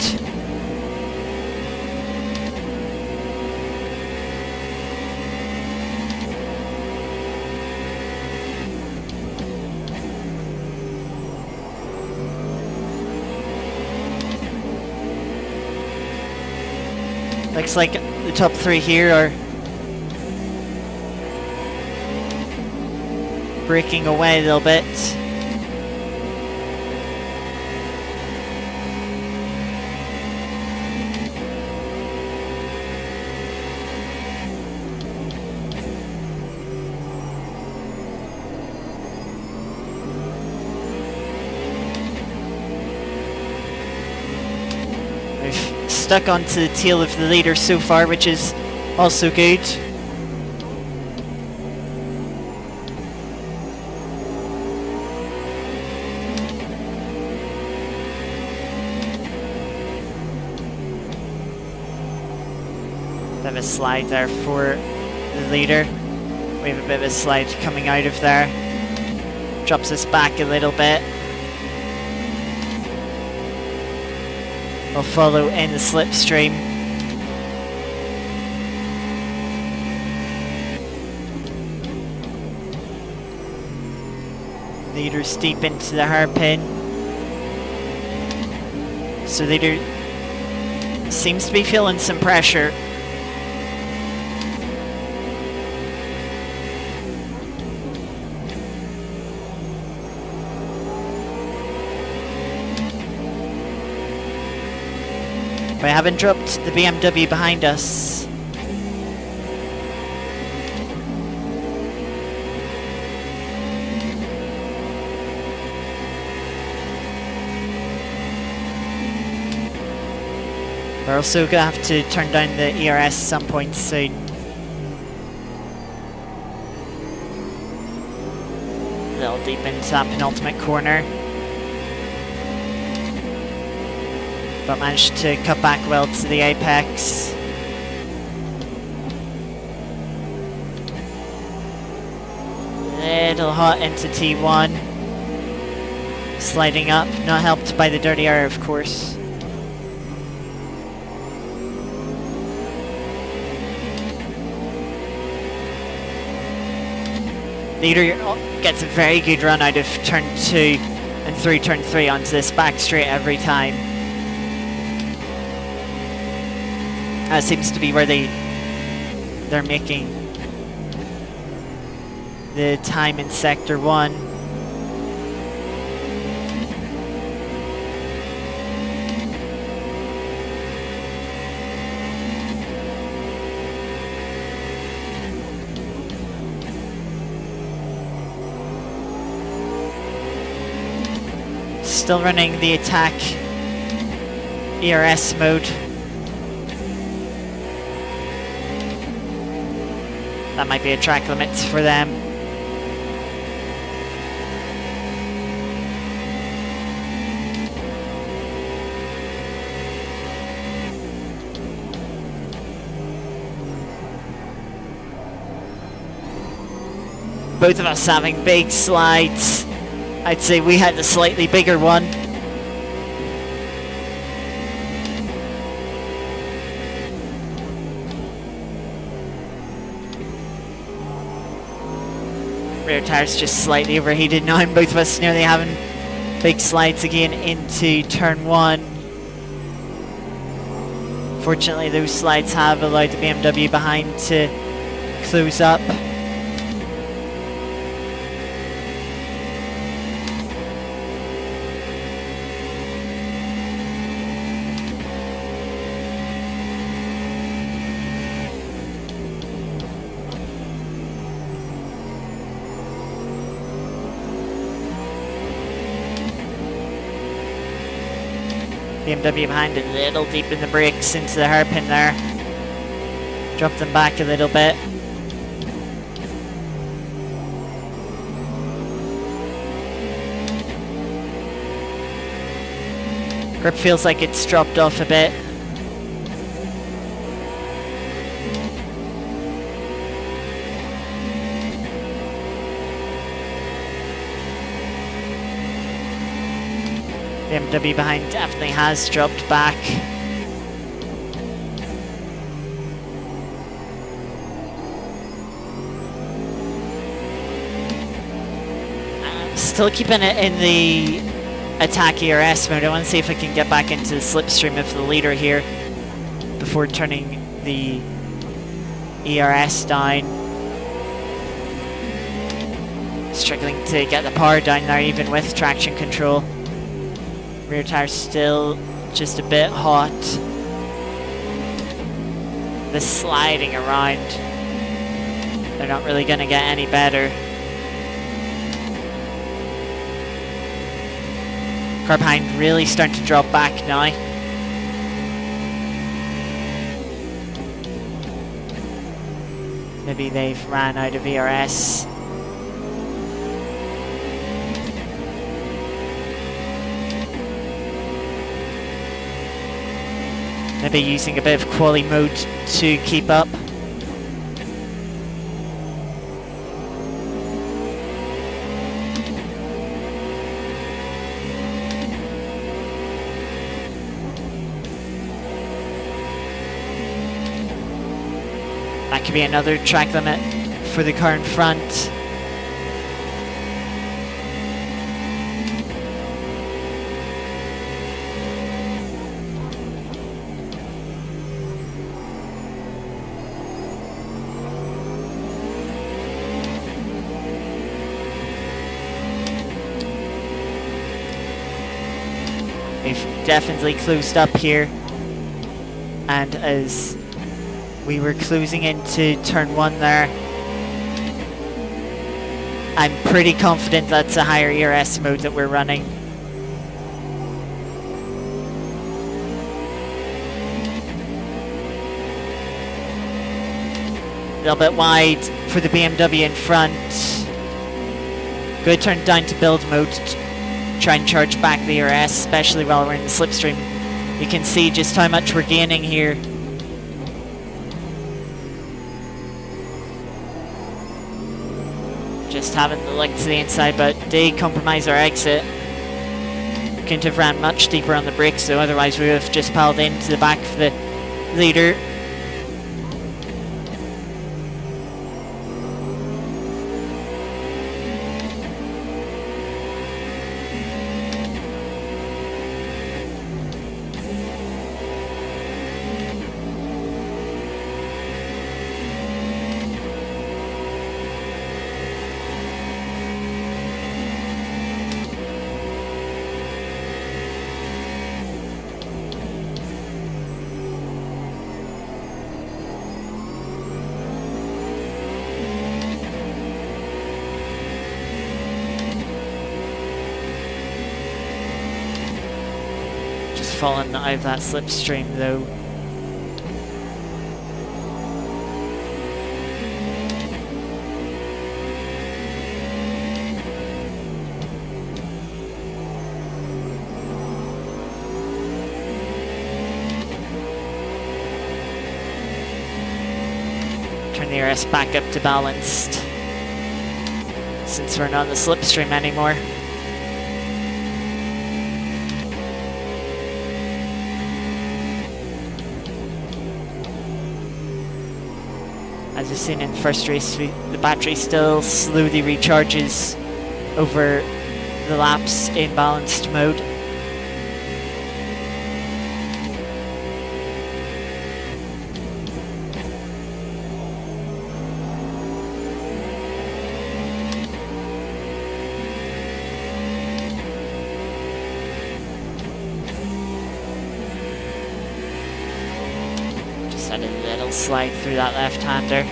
Looks like the top 3 here are breaking away a little bit. Stuck onto the tail of the leader so far, which is also good. Bit of a slide there for the leader. We have a bit of a slide coming out of there. Drops us back a little bit. We'll follow in the slipstream. Leader's deep into the hairpin. So leader seems to be feeling some pressure. We haven't dropped the BMW behind us. We're also going to have to turn down the ERS some point soon. little deep into that penultimate corner. But managed to cut back well to the apex. Little hot into T1. Sliding up, not helped by the dirty air, of course. Leader gets a very good run out of turn 2 and through turn 3 onto this back straight every time. That seems to be where they're making the time in sector 1. Still running the attack ERS mode. That might be a track limit for them. Both of us having big slides. I'd say we had the slightly bigger one. Rear tires just slightly overheated now, and both of us nearly having big slides again into turn 1. Fortunately, those slides have allowed the BMW behind to close up. BMW behind a little deep in the brakes into the hairpin there. Dropped them back a little bit. Grip feels like it's dropped off a bit. BMW behind definitely has dropped back. Still keeping it in the attack ERS mode. I want to see if I can get back into the slipstream of the leader here before turning the ERS down. Struggling to get the power down there even with traction control. Rear tire still just a bit hot. The sliding around, they're not really going to get any better. Car behind really starting to drop back now. Maybe they've ran out of ERS. Maybe using a bit of quali mode to keep up. That could be another track limit for the car in front. They've definitely closed up here, and as we were closing into turn 1 there, I'm pretty confident that's a higher ERS mode that we're running. A little bit wide for the BMW in front. Going to turn down to build mode to try and charge back the ERS, especially while we're in the slipstream. You can see just how much we're gaining here. Just having the look to the inside, but did compromise our exit. Couldn't have ran much deeper on the brakes, so otherwise we would have just piled into the back of the leader. Fallen out of that slipstream though. Turn the RS back up to balanced since we're not on the slipstream anymore. As you've seen in the first race, the battery still slowly recharges over the laps in balanced mode. Had a little slide through that left-hander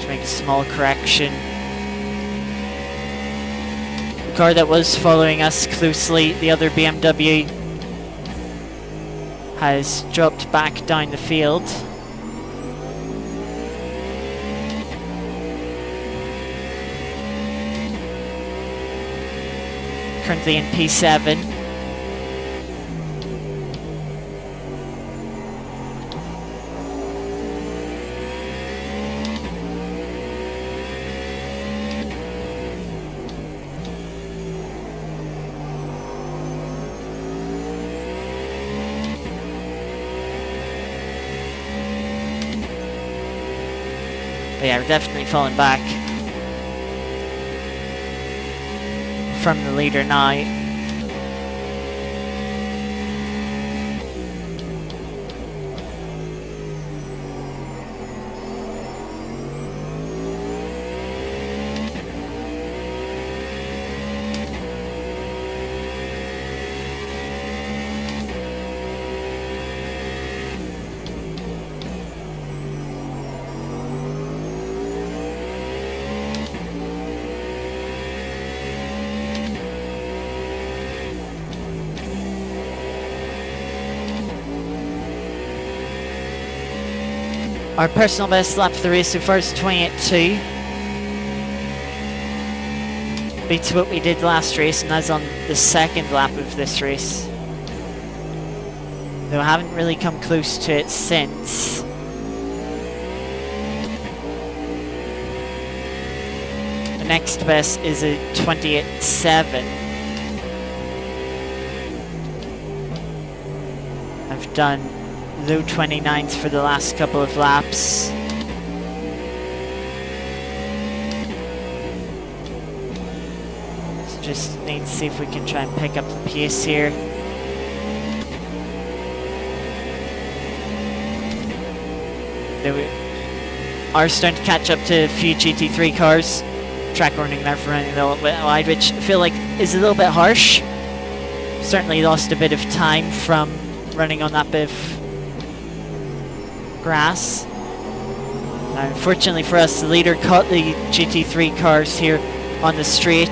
to make a small correction. The car that was following us closely, the other BMW, has dropped back down the field. Currently in P7. But yeah, we're definitely falling back from the leader now. Our personal best lap for the race so far is 28.2. Beats what we did last race, and that's on the second lap of this race. Though I haven't really come close to it since. The next best is a 28.7. I've done low 29s for the last couple of laps. So just need to see if we can try and pick up the pace here. We are starting to catch up to a few GT3 cars. Track warning there for running a little bit wide, which I feel like is a little bit harsh. Certainly lost a bit of time from running on that bit of grass. Unfortunately for us, the leader caught the GT3 cars here on the straight.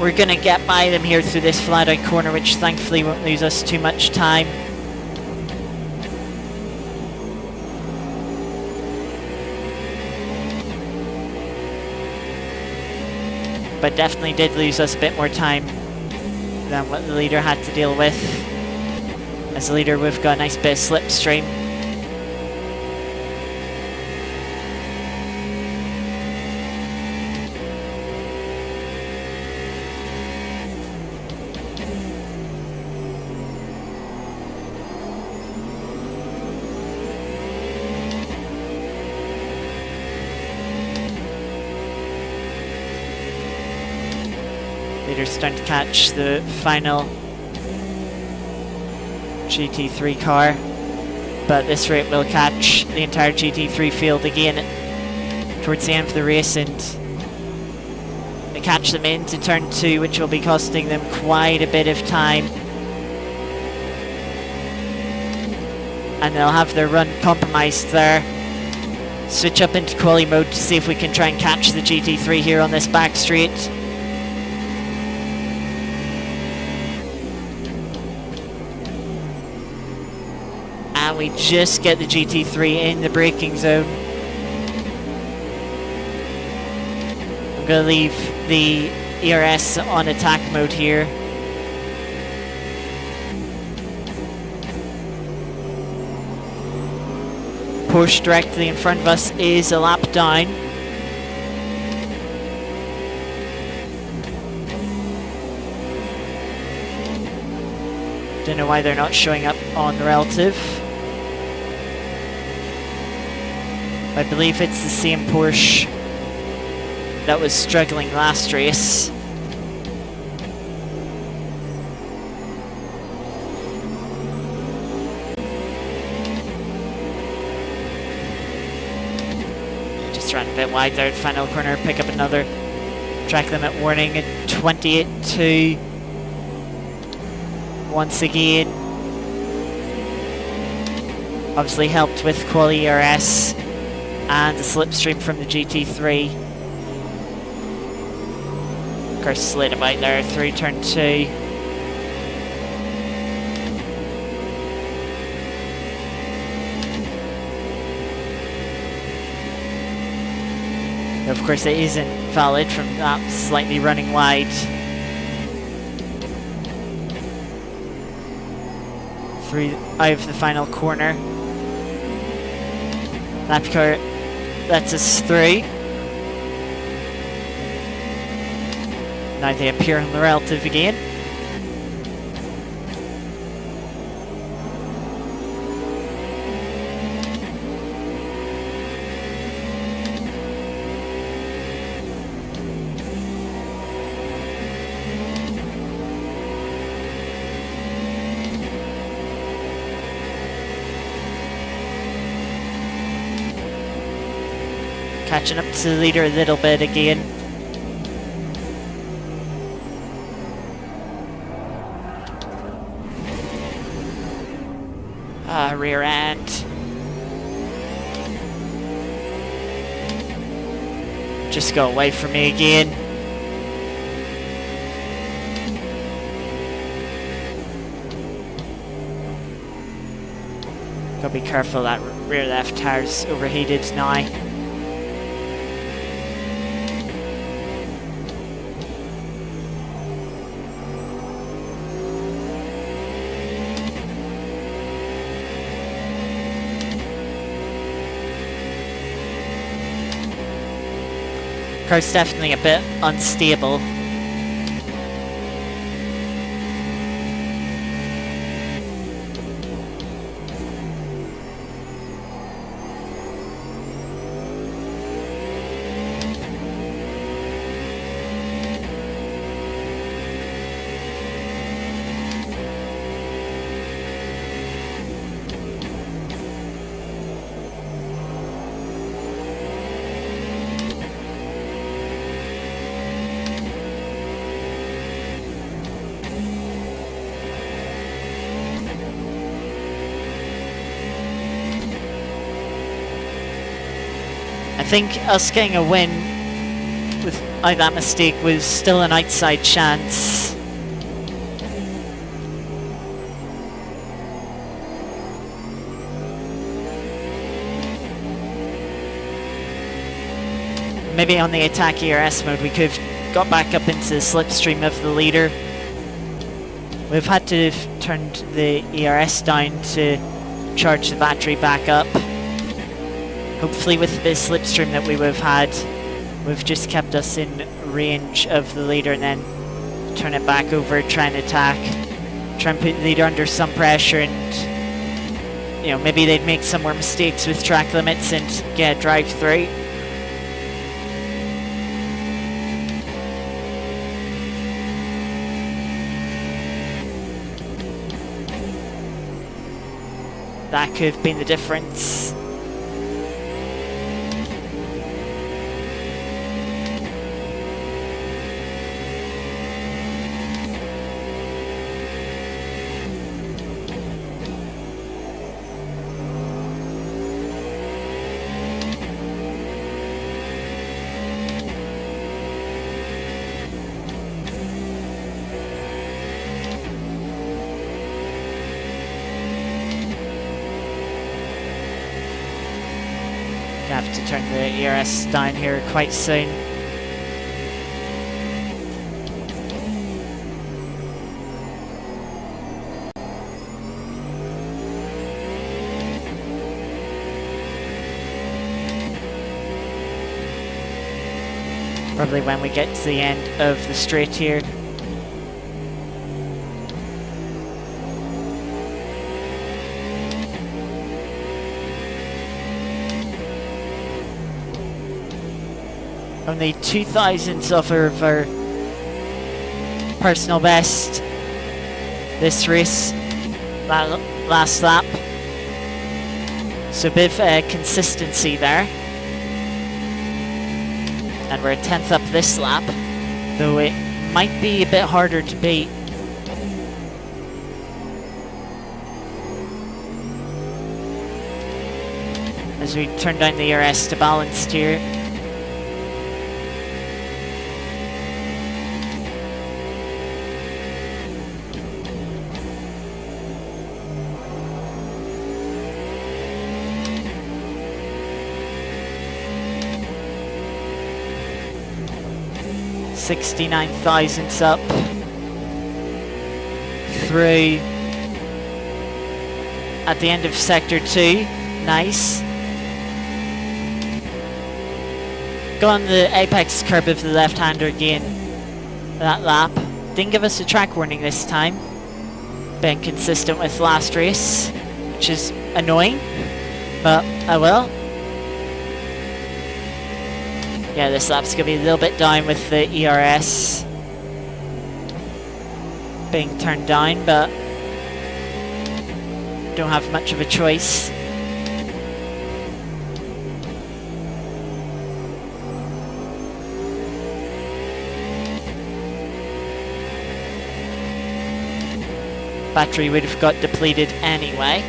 We're going to get by them here through this flat out corner, which thankfully won't lose us too much time. but definitely did lose us a bit more time than what the leader had to deal with. As the leader, we've got a nice bit of slipstream. Leader's starting to catch the final GT3 car, but at this rate we'll catch the entire GT3 field again towards the end of the race, and they catch them into turn 2, which will be costing them quite a bit of time, and they'll have their run compromised there. Switch up into quali mode to see if we can try and catch the GT3 here on this back straight. And we just get the GT3 in the braking zone. I'm going to leave the ERS on attack mode here. Porsche directly in front of us is a lap down. Don't know why they're not showing up on the relative. I believe it's the same Porsche that was struggling last race. Just ran a bit wide there at final corner, pick up another track limit warning at 28.2. Once again, obviously helped with quali ERS and the slipstream from the GT3. Of course, slid about there through turn 2. Of course, it isn't valid from that slightly running wide. Through out of the final corner. Lap car lets us through. Now they appear on the relative again. Catching up to the leader a little bit again. Rear end. Just go away from me again. Gotta be careful, that rear left tire's overheated now. Car's definitely a bit unstable. I think us getting a win without that mistake was still an outside chance. maybe on the attack ERS mode we could have got back up into the slipstream of the leader. We've had to have turned the ERS down to charge the battery back up. Hopefully with the slipstream that we would have had, we've just kept us in range of the leader and then turn it back over, try and attack, try and put the leader under some pressure, and you know, maybe they'd make some more mistakes with track limits and get a drive through. That could have been the difference. Have to turn the ERS down here quite soon. Probably when we get to the end of the straight here. Only 2 thousandths of our personal best this race, last lap. So a bit of consistency there. And we're a 10th up this lap, though it might be a bit harder to beat. As we turn down the ERS to balanced here. .69 thousandths up through at the end of sector 2. Nice. Got on the apex curb of the left-hander again that lap. Didn't give us a track warning this time. Been consistent with last race, which is annoying, but I will. Yeah, this lap's going to be a little bit down with the ERS being turned down, but don't have much of a choice. Battery would have got depleted anyway.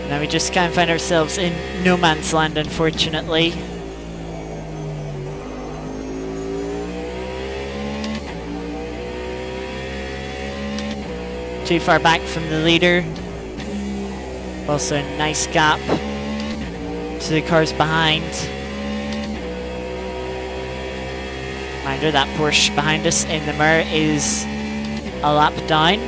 Now we just can't find ourselves in no man's land, unfortunately. Too far back from the leader. Also a nice gap to the cars behind. Reminder, that Porsche behind us in the mirror is a lap down.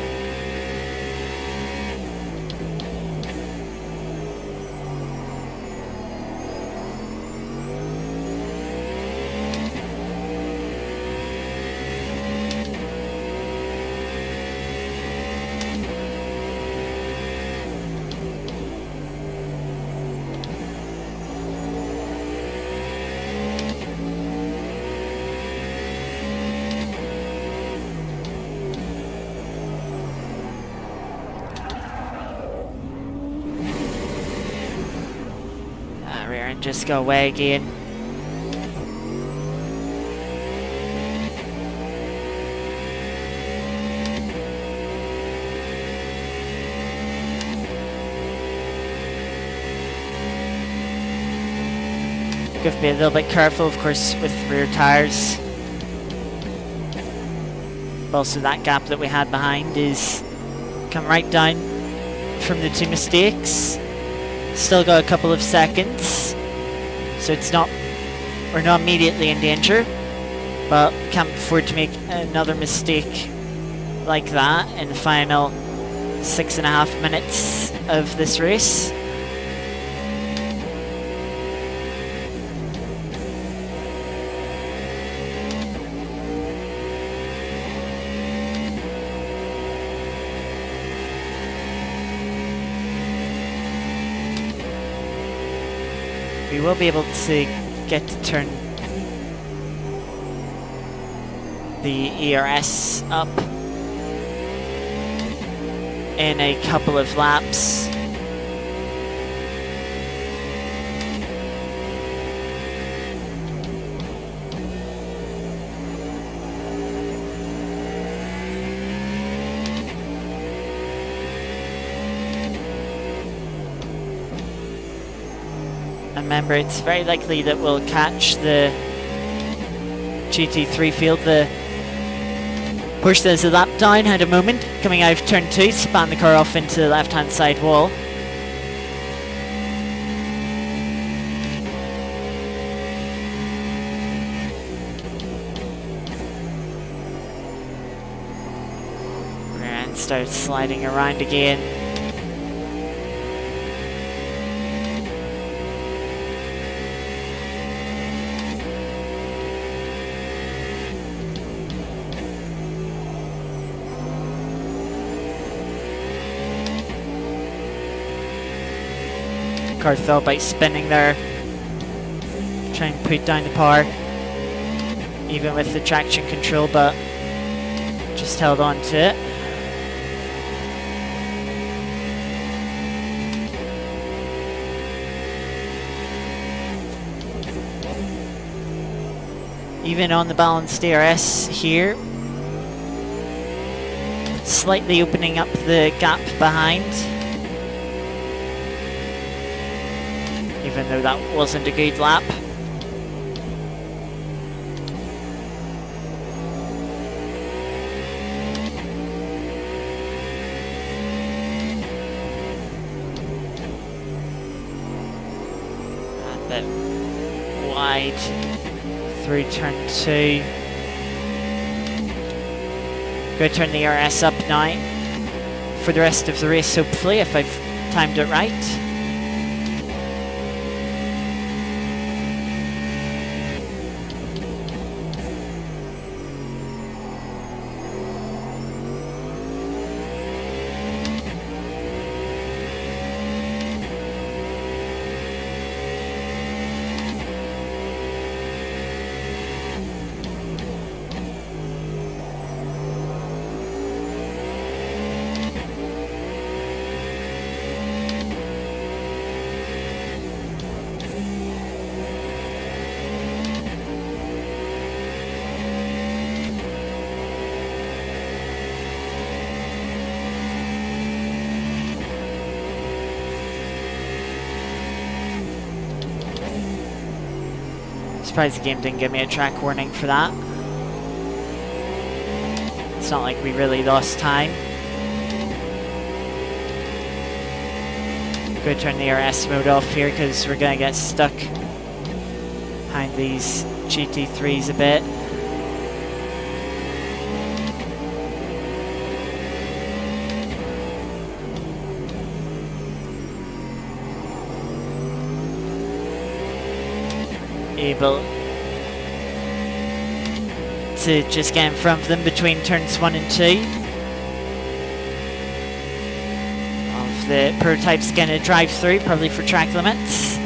Rear end just go away again. Got to be a little bit careful, of course, with rear tyres. Also, that gap that we had behind is come right down from the 2 mistakes. Still got a couple of seconds, so we're not immediately in danger, but can't afford to make another mistake like that in the final 6.5 minutes of this race. We will be able to get to turn the ERS up in a couple of laps. Remember, it's very likely that we'll catch the GT3 field. The Porsche there's a lap down, had a moment coming out of turn 2, span the car off into the left hand side wall. And started sliding around again. Car fell by spinning there, trying to put down the power even with the traction control, but just held on to it. Even on the balanced DRS here, slightly opening up the gap behind. Even though that wasn't a good lap. A bit wide through turn 2. Go turn the RS up now for the rest of the race, hopefully, if I've timed it right. Surprised the game didn't give me a track warning for that. It's not like we really lost time. Go turn the RS mode off here because we're gonna get stuck behind these GT3s a bit. Able to just get in front of them between turns 1 and 2. Of the prototype's gonna drive through, probably for track limits.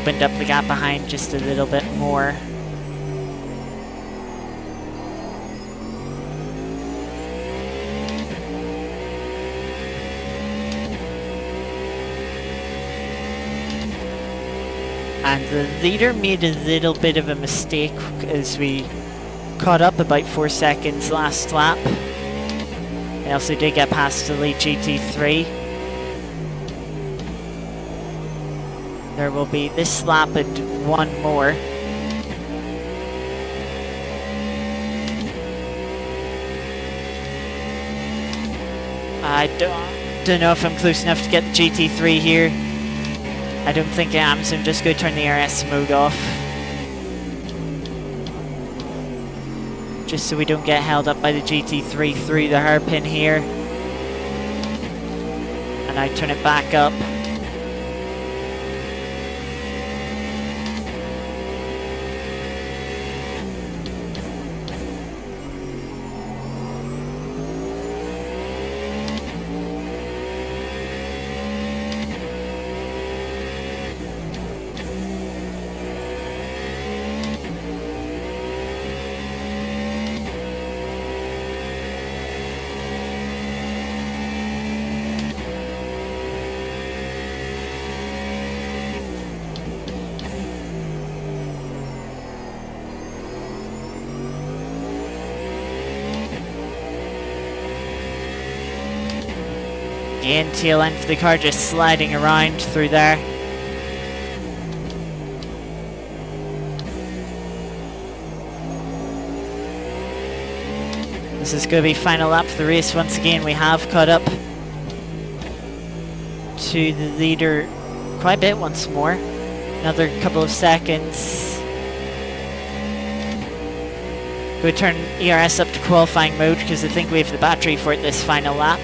opened up the gap behind just a little bit more. And the leader made a little bit of a mistake as we caught up about 4 seconds last lap. They also did get past the late GT3. There will be this lap and one more. I don't know if I'm close enough to get the GT3 here. I don't think I am, so I'm just going to turn the RS mode off. Just so we don't get held up by the GT3 through the hairpin here. And I turn it back up. Again, tail end for the car, just sliding around through there. This is going to be final lap for the race. Once again, we have caught up to the leader quite a bit once more. Another couple of seconds. Go turn ERS up to qualifying mode because I think we have the battery for it this final lap.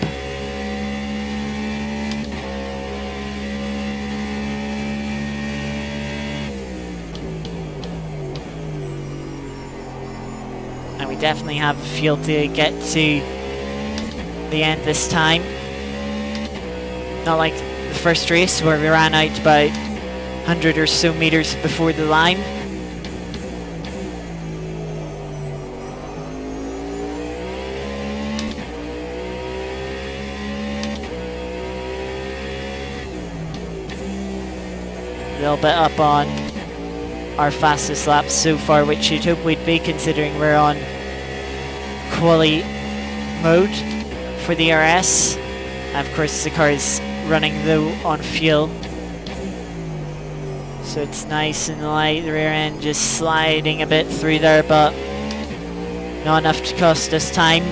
Definitely have the fuel to get to the end this time. Not like the first race where we ran out about 100 or so meters before the line. A little bit up on our fastest lap so far, which you'd hope we'd be considering we're on quali mode for the RS. And of course the car is running low on fuel, so it's nice and light. The rear end just sliding a bit through there, but not enough to cost us time.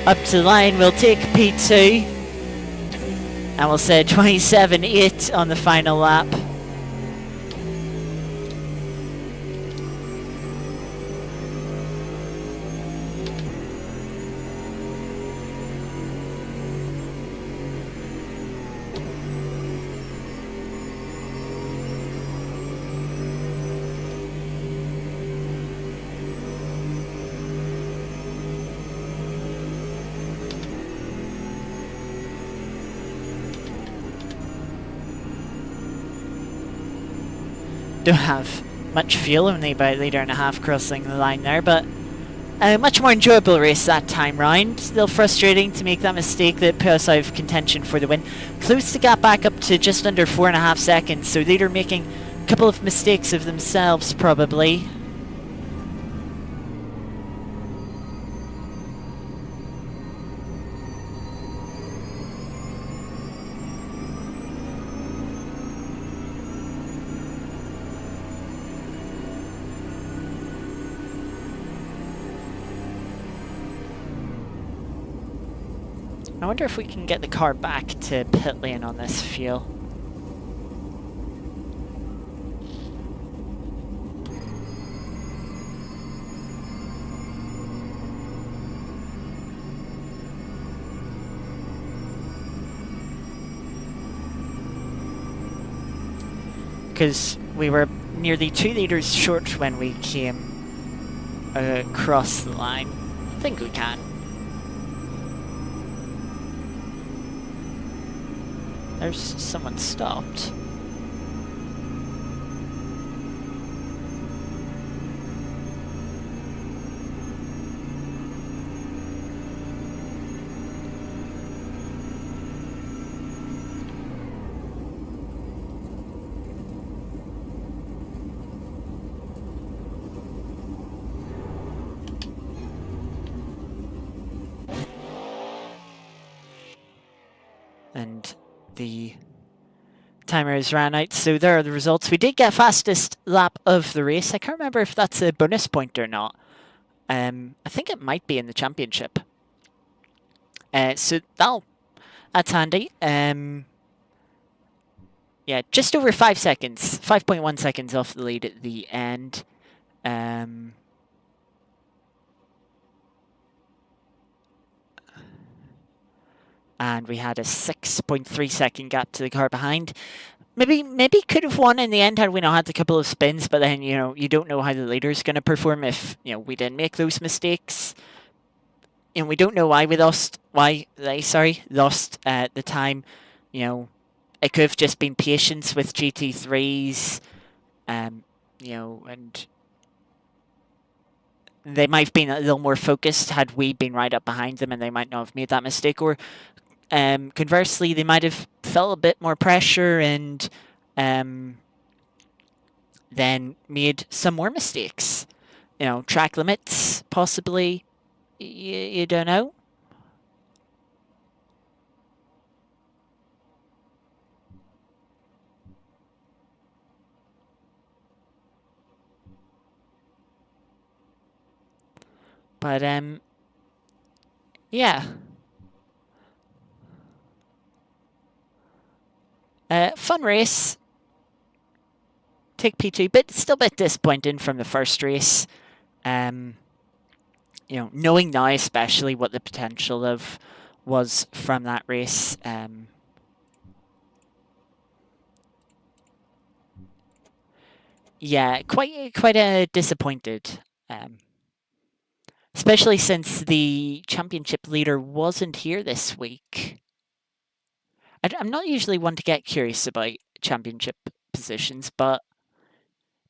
Up to the line, we'll take P2 and we'll say 27.8 on the final lap. Don't have much fuel, only about a litre and a half crossing the line there, but a much more enjoyable race that time round. Still frustrating to make that mistake that put us out of contention for the win. Close the gap back up to just under 4.5 seconds, so leader making a couple of mistakes of themselves probably. I wonder if we can get the car back to pit lane on this fuel. Because we were nearly 2 litres short when we came across the line. I think we can. There's someone stopped. and the timer has ran out. So there are the results. We did get fastest lap of the race. I can't remember if that's a bonus point or not. I think it might be in the championship. So that's handy. Yeah, just over 5 seconds, 5.1 seconds off the lead at the end. And we had a 6.3 second gap to the car behind. Maybe could have won in the end had we not had a couple of spins, but then, you don't know how the leader's going to perform if, we didn't make those mistakes. And we don't know why we lost the time. It could have just been patience with GT3s, and they might have been a little more focused had we been right up behind them, and they might not have made that mistake. Or conversely, they might have felt a bit more pressure and then made some more mistakes. Track limits, possibly. You don't know. But yeah. Fun race. Take P2, but still a bit disappointing from the first race. Knowing now especially what the potential was from that race. Yeah, quite disappointed. Especially since the championship leader wasn't here this week. I'm not usually one to get curious about championship positions, but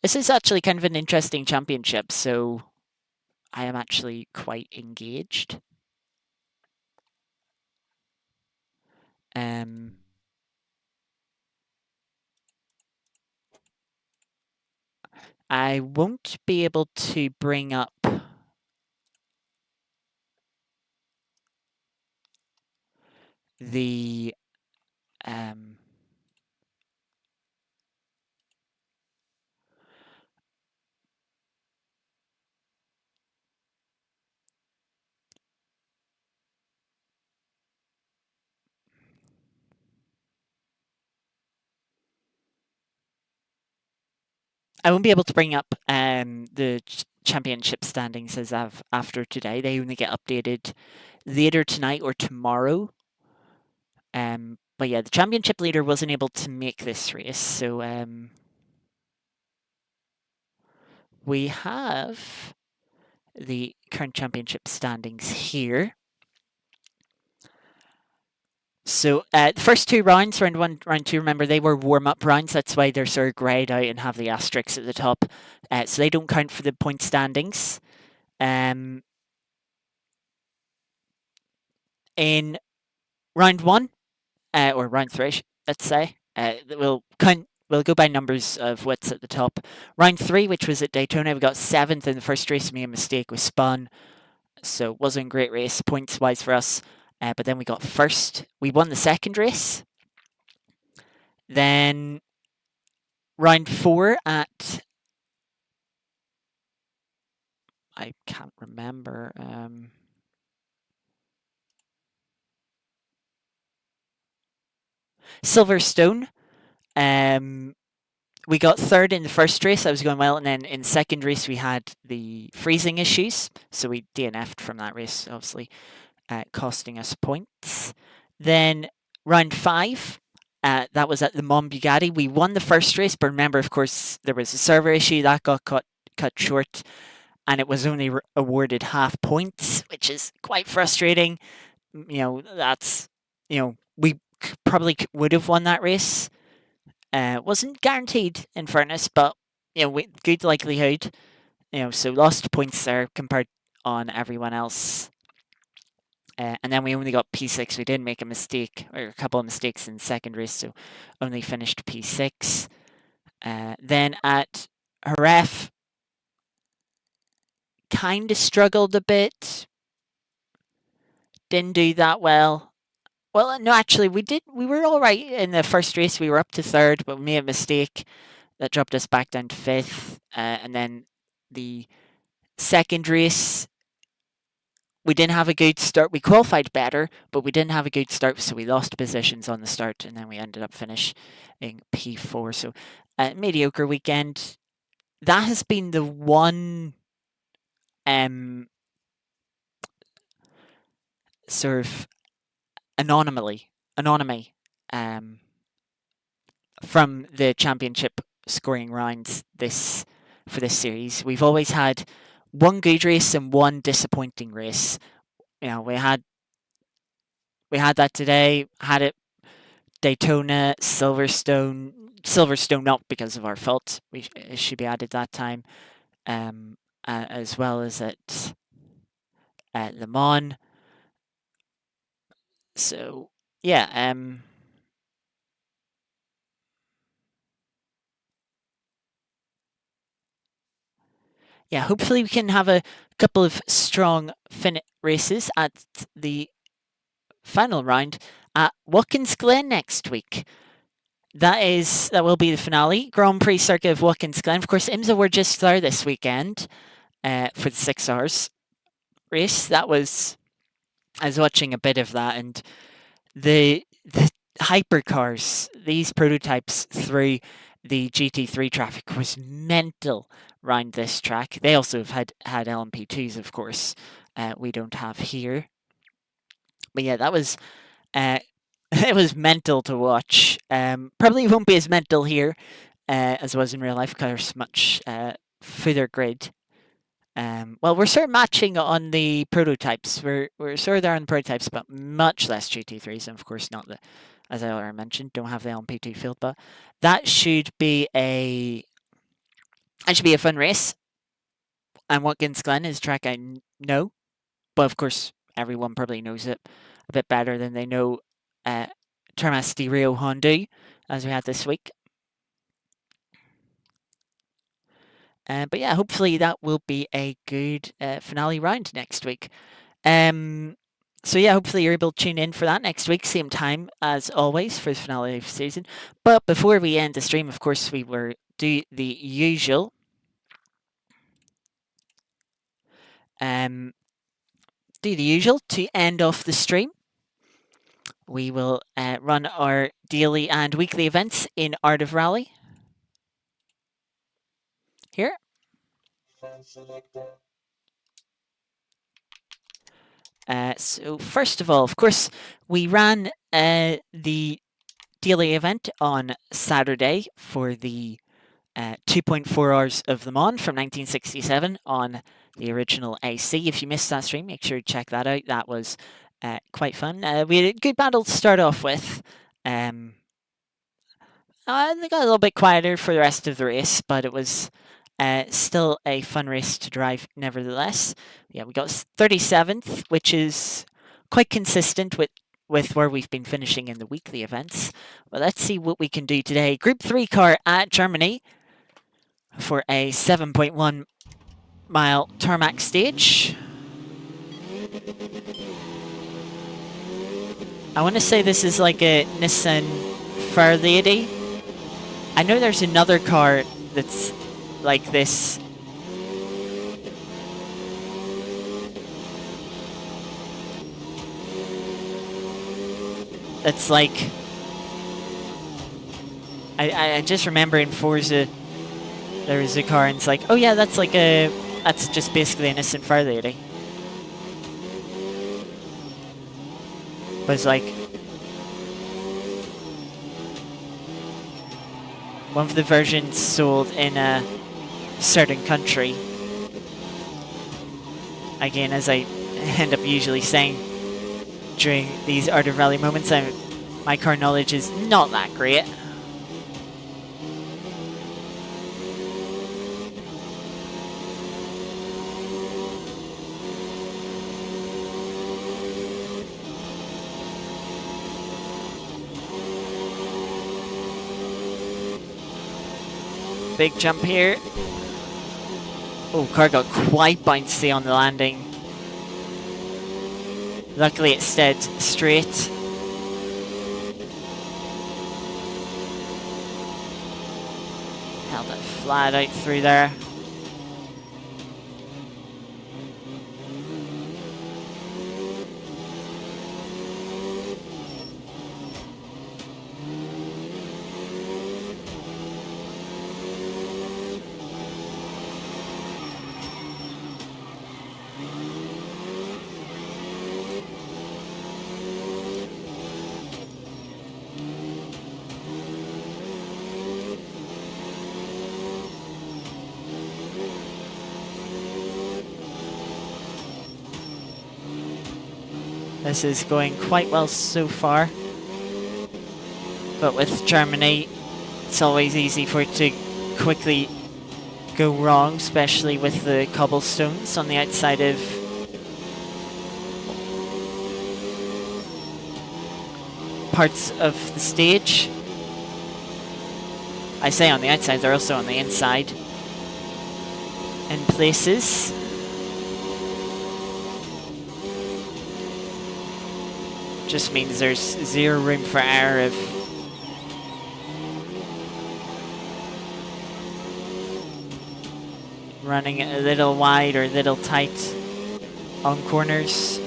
this is actually kind of an interesting championship, so I am actually quite engaged. I won't be able to bring up the I won't be able to bring up the championship standings as of after today. They only get updated later tonight or tomorrow. But yeah, the championship leader wasn't able to make this race, so we have the current championship standings here. So the first two rounds, round one, round two, remember they were warm-up rounds. That's why they're sort of greyed out and have the asterisks at the top. So they don't count for the point standings. In round one, or round three, let's say, we'll go by numbers of what's at the top. Round three, which was at Daytona, we got 7th in the first race. Made a mistake with spun, so it wasn't a great race points-wise for us. But then we got first. We won the second race. Then round 4 at, I can't remember. Silverstone. We got 3rd in the first race. That was going well. And then in the second race, we had the freezing issues. So we DNF'd from that race, obviously, costing us points. Then round 5, that was at the Mont Bugatti. We won the first race, but remember, of course, there was a server issue that got cut short, and it was only awarded half points, which is quite frustrating. That's, we probably would have won that race. Wasn't guaranteed, in fairness, but good likelihood. So lost points there compared on everyone else. And then we only got P6. We did make a mistake, or a couple of mistakes in the second race, so only finished P6. Then at Jerez, kind of struggled a bit. Didn't do that well. Well, no, actually, we were all right in the first race. We were up to third, but we made a mistake that dropped us back down to fifth. And then the second race, we didn't have a good start. We qualified better, but we didn't have a good start, so we lost positions on the start, and then we ended up finishing P4. So, mediocre weekend. That has been the one sort of anomaly from the championship scoring rounds for this series. We've always had one good race and one disappointing race. You know, we had that today. Had it Daytona, Silverstone not because of our fault. It should be added that time, as well as at Le Mans. So yeah, yeah. Hopefully, we can have a couple of strong races at the final round at Watkins Glen next week. That will be the finale. Grand Prix Circuit of Watkins Glen. Of course, IMSA were just there this weekend for the 6 hours race. I was watching a bit of that, and the hypercars, these prototypes through the GT3 traffic was mental round this track. They also have had LMP2s, of course. We don't have here. But yeah, that was it was mental to watch. Probably won't be as mental here as it was in real life because there's much further grid. Well, we're sort of matching on the prototypes. We're sort of there on the prototypes, but much less GT3s, and of course not as I already mentioned, don't have the LMP2 field. But that should be a fun race. And Watkins Glen is a track I know, but of course everyone probably knows it a bit better than they know Termas de Rio Hondo, as we had this week. But yeah, hopefully that will be a good finale round next week. So yeah, hopefully you're able to tune in for that next week, same time as always for the finale of the season. But before we end the stream, of course, we will do the usual. To end off the stream. We will run our daily and weekly events in Art of Rally. Here. So first of all, of course, we ran the daily event on Saturday for the 2.4 hours of Le Mans from 1967 on the original AC. If you missed that stream, make sure to check that out. That was quite fun. We had a good battle to start off with. They got a little bit quieter for the rest of the race, but it was still a fun race to drive nevertheless. Yeah, we got 37th, which is quite consistent with where we've been finishing in the weekly events. Well, let's see what we can do today. Group 3 car at Germany for a 7.1 mile tarmac stage. I want to say this is like a Nissan Fairlady. I know there's another car that's like this. That's like... I just remember in Forza there was a car and it's like, oh yeah, that's just basically an Nissan Fairlady. But it's like one of the versions sold in a certain country. Again, as I end up usually saying during these Art of Rally moments, my car knowledge is not that great. Big jump here. Oh, car got quite bouncy on the landing. Luckily it stayed straight. flat out through there. This is going quite well so far, but with Germany, it's always easy for it to quickly go wrong, especially with the cobblestones on the outside of parts of the stage. I say on the outside, they're also on the inside in places. Just means there's zero room for error of running a little wide or a little tight on corners.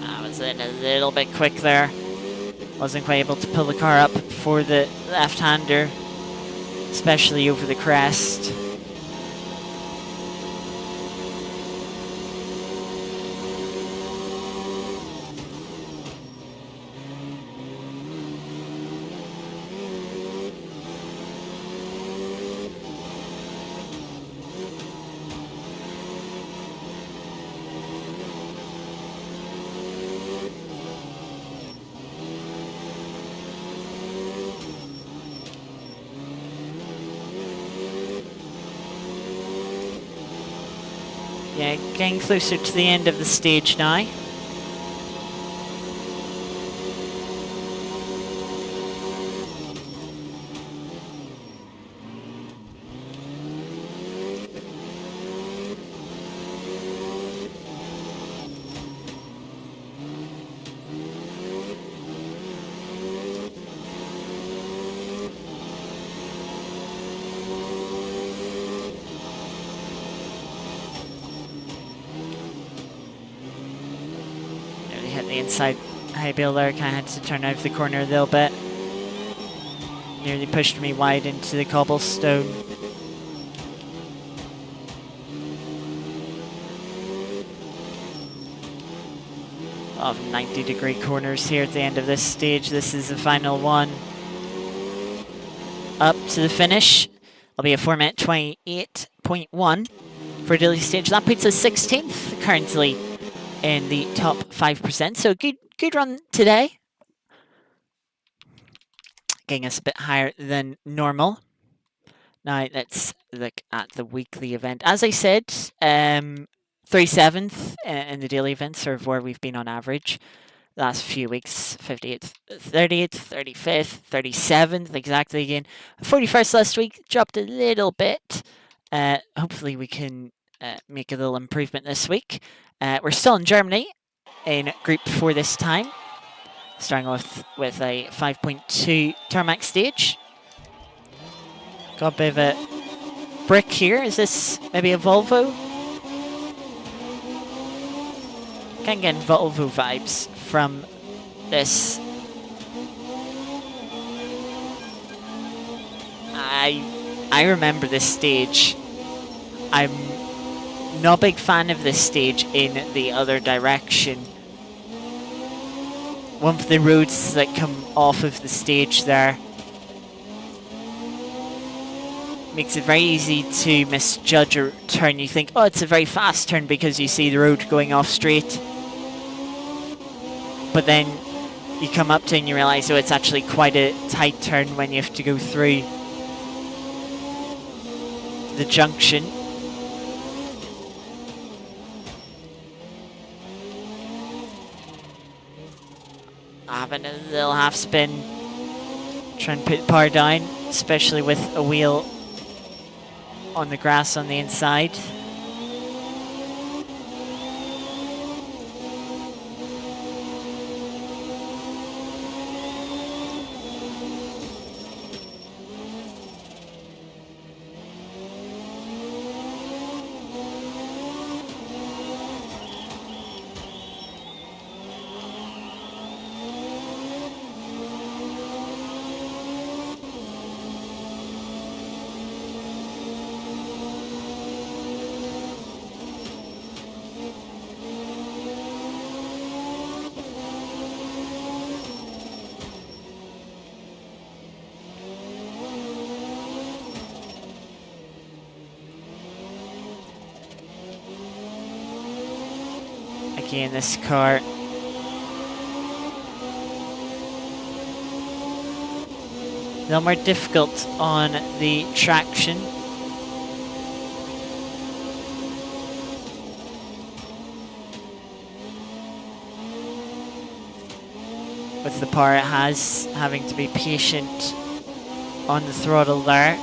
I was in a little bit quick there. Wasn't quite able to pull the car up for the left-hander, especially over the crest. Yeah, getting closer to the end of the stage now. The inside high bill there, kind of had to turn out of the corner a little bit. Nearly pushed me wide into the cobblestone. Of 90-degree corners here at the end of this stage. This is the final one. Up to the finish. It'll be a 4-minute 28.1 for a daily stage. That puts us 16th currently in the top 5%. So good run today. Getting us a bit higher than normal. Now let's look at the weekly event. As I said, 37th in the daily events, sort of where we've been on average the last few weeks. 58th, 30th, 35th, 37th, exactly again. 41st last week, dropped a little bit. Hopefully we can make a little improvement this week. We're still in Germany in Group 4 this time. Starting off with a 5.2 tarmac stage. Got a bit of a brick here. Is this maybe a Volvo? Can't get Volvo vibes from this. I remember this stage. I'm not a big fan of this stage in the other direction. One of the roads that come off of the stage there makes it very easy to misjudge a turn. You think, oh, it's a very fast turn because you see the road going off straight. But then you come up to it and you realise, oh, it's actually quite a tight turn when you have to go through the junction. Having a little half spin, trying to put power down, especially with a wheel on the grass on the inside. tricky in this car. A little more difficult on the traction. With the power it has, having to be patient on the throttle there.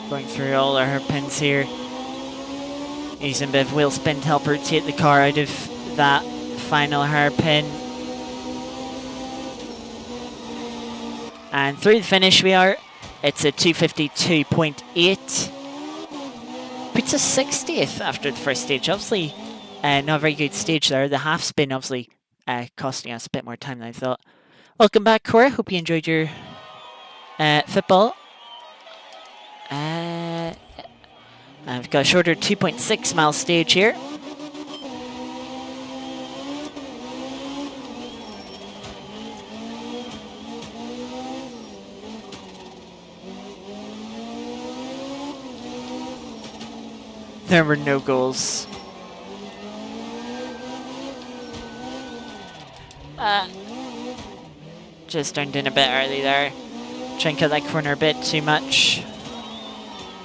Going through all our hairpins here. Using a bit of wheel spin to help rotate the car out of that final hairpin. And through the finish we are. It's a 252.8. Puts us 60th after the first stage. Obviously, not a very good stage there. The half spin obviously costing us a bit more time than I thought. Welcome back, Cora. Hope you enjoyed your football. I've got a shorter 2.6 mile stage here. There were no goals. Just turned in a bit early there. Trying to cut that corner a bit too much.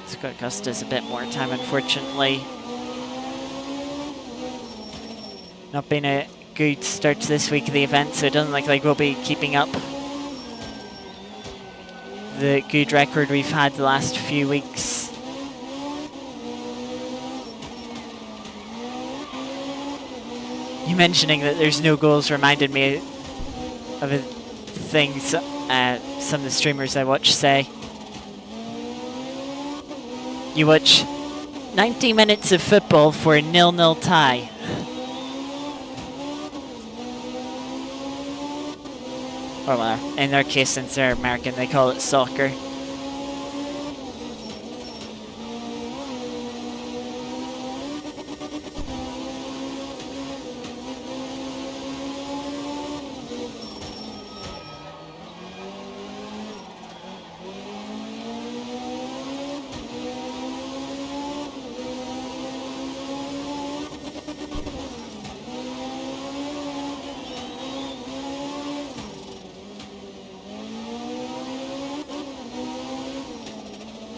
It's going to cost us a bit more time, unfortunately. Not been a good start to this week of the event, so it doesn't look like we'll be keeping up the good record we've had the last few weeks. You mentioning that there's no goals reminded me of a thing some of the streamers I watch say. You watch 90 minutes of football for a 0-0 tie. Or well, in their case, since they're American, they call it soccer.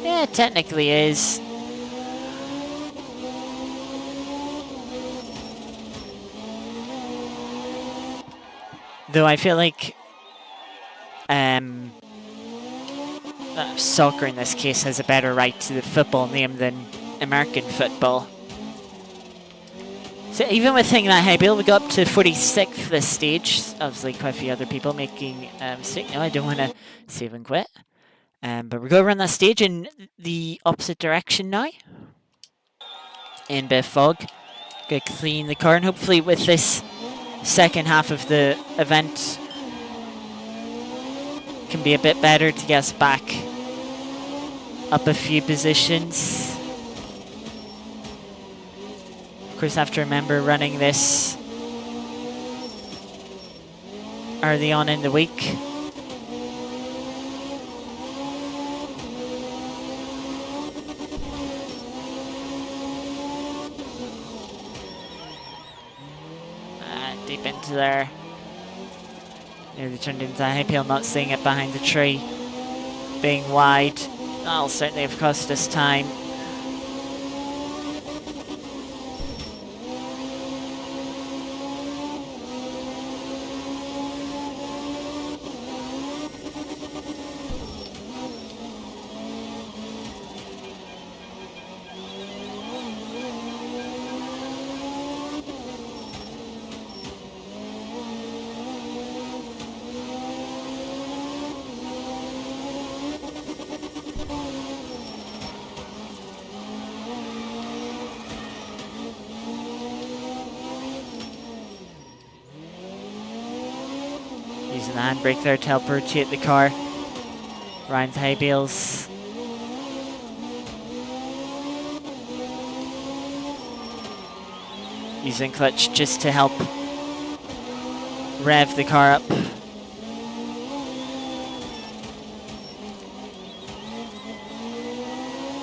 Yeah, it technically is. Though I feel like soccer in this case has a better right to the football name than American football. So even with thinking that high bill, we got up to 46th this stage. Obviously quite a few other people making a mistake. No, I don't want to save and quit. But we're going around that stage in the opposite direction now. In a bit of fog. Gonna clean the car, and hopefully with this second half of the event can be a bit better to get us back up a few positions. Of course, I have to remember running this early on in the week. Deep into there. Nearly turned into a high peel, not seeing it behind the tree. Being wide, that'll certainly have cost us time. Using the handbrake there to help rotate the car around the hay bales. Using clutch just to help rev the car up.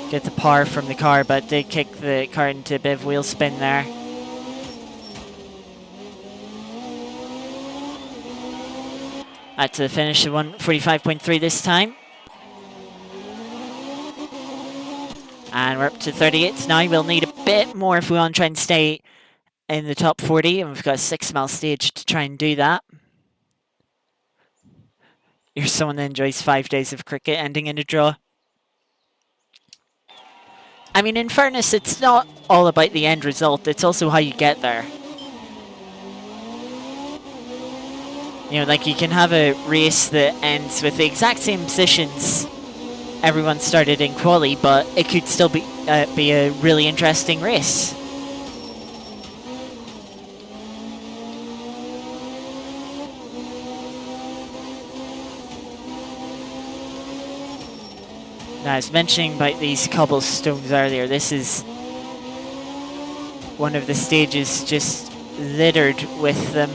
Get the power from the car, but did kick the car into a bit of wheel spin there. At to the finish of 1:45.3 this time. And we're up to 38th now. We'll need a bit more if we want to try and stay in the top 40, and we've got a 6-mile stage to try and do that. You're someone that enjoys 5 days of cricket ending in a draw. I mean, in fairness, it's not all about the end result, it's also how you get there. You know, like you can have a race that ends with the exact same positions everyone started in quali, but it could still be a really interesting race. Now, I was mentioning about these cobblestones earlier. This is one of the stages just littered with them.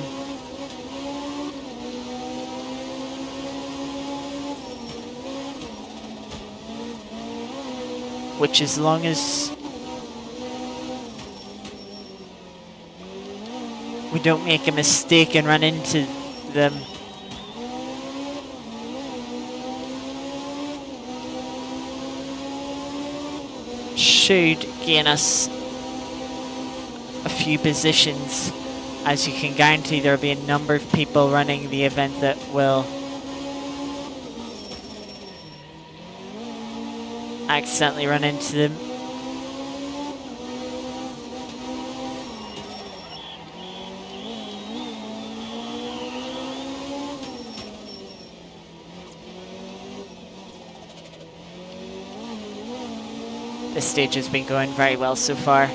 Which, as long as we don't make a mistake and run into them, should gain us a few positions. As you can guarantee, there will be a number of people running the event that will accidentally run into them. This stage has been going very well so far.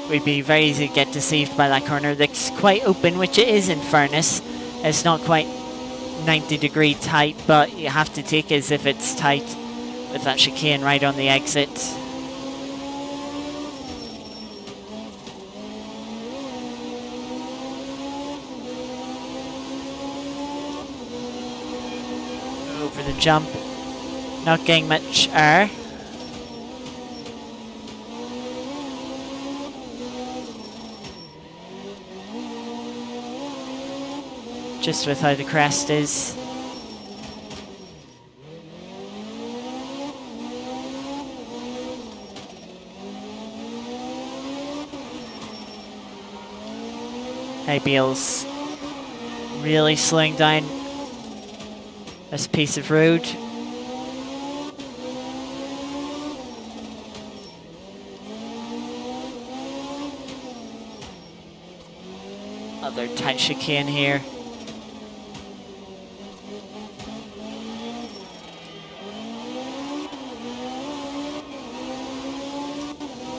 Would be very easy to get deceived by that corner. That's quite open, which it is in fairness. It's not quite 90-degree tight, but you have to take it as if it's tight with that chicane right on the exit. Over the jump, not getting much air. Just with how the crest is. Hay bales really slowing down this piece of road. Other tight chicane here.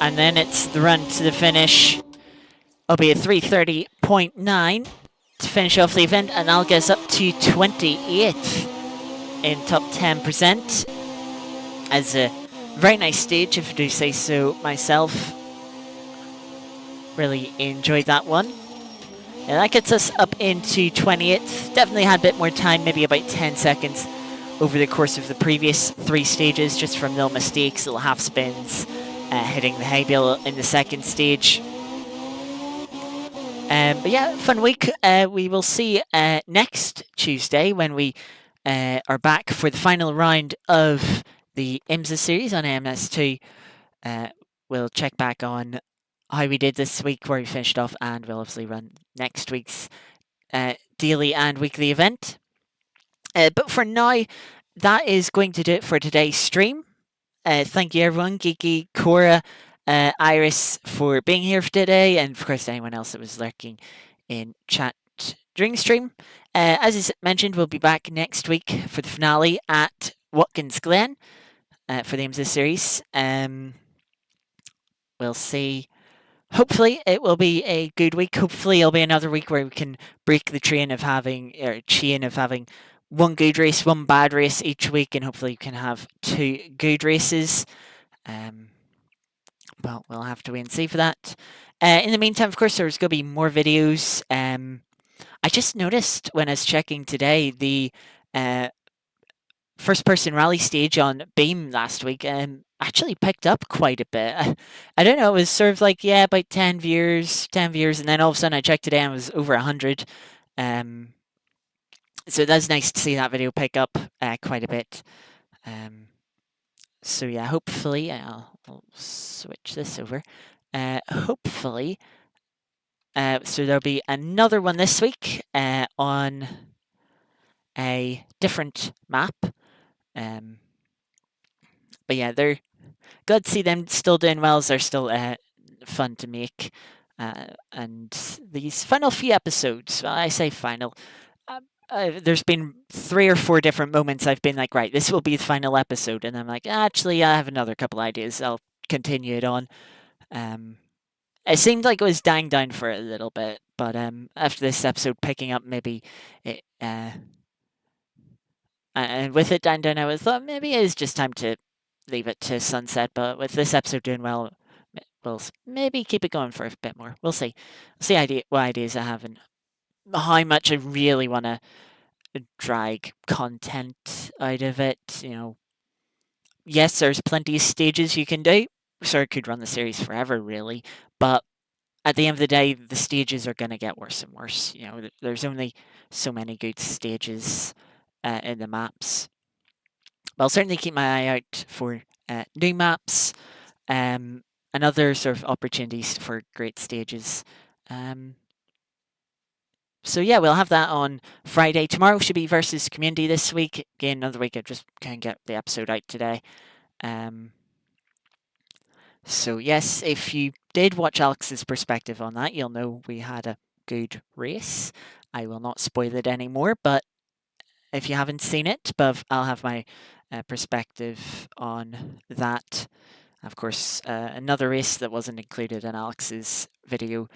And then it's the run to the finish. It'll be a 3:30.9 to finish off the event, and I'll get us up to 28th in top 10%. As a very nice stage, if I do say so myself. Really enjoyed that one. And that gets us up into 20th. Definitely had a bit more time, maybe about 10 seconds over the course of the previous 3 stages, just from little mistakes, little half spins. Hitting the hay bale in the second stage. But yeah, fun week. We will see next Tuesday when we are back for the final round of the IMSA series on AMS2. We'll check back on how we did this week, where we finished off, and we'll obviously run next week's daily and weekly event. But for now, that is going to do it for today's stream. Thank you, everyone. Geeky, Cora, Iris, for being here for today, and of course, anyone else that was lurking in chat during the stream. As is mentioned, we'll be back next week for the finale at Watkins Glen for the IMSA series. We'll see. Hopefully, it will be a good week. Hopefully, it'll be another week where we can break the chain of having one good race, one bad race each week, and hopefully, you can have 2 good races. Well, we'll have to wait and see for that. In the meantime, of course, there's going to be more videos. I just noticed when I was checking today the first-person rally stage on Beam last week actually picked up quite a bit. I don't know, it was sort of like, yeah, about 10 viewers, and then all of a sudden I checked today and it was over 100. So that's nice to see that video pick up quite a bit. So yeah, hopefully, I'll switch this over. Hopefully, so there'll be another one this week on a different map. But yeah, they're good to see them still doing well, as they're still fun to make. And these final few episodes, well, I say final, there's been 3 or 4 different moments I've been like, right, this will be the final episode, and I'm like, actually, I have another couple ideas. I'll continue it on. It seemed like it was dying down for a little bit, but after this episode picking up, maybe it, and with it dying down, I thought maybe it is just time to leave it to sunset. But with this episode doing well, we'll maybe keep it going for a bit more. We'll see. What ideas I have and how much I really want to drag content out of it. Yes, there's plenty of stages you can do. So I could run the series forever, really. But at the end of the day, the stages are going to get worse and worse. There's only so many good stages in the maps. But I'll certainly keep my eye out for new maps and other sort of opportunities for great stages. So yeah, we'll have that on Friday. Tomorrow should be versus community this week. Again, another week I just can't get the episode out today. So yes, if you did watch Alex's perspective on that, you'll know we had a good race. I will not spoil it anymore, but if you haven't seen it, but I'll have my perspective on that. Of course, another race that wasn't included in Alex's video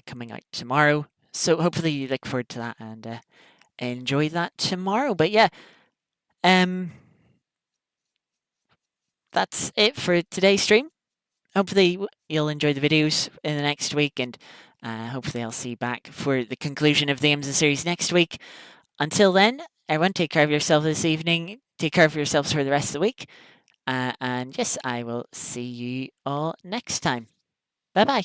coming out tomorrow. So hopefully you look forward to that and enjoy that tomorrow. But yeah, that's it for today's stream. Hopefully you'll enjoy the videos in the next week, and hopefully I'll see you back for the conclusion of the IMSA series next week. Until then, everyone, take care of yourself this evening. Take care of yourselves for the rest of the week. And yes, I will see you all next time. Bye-bye.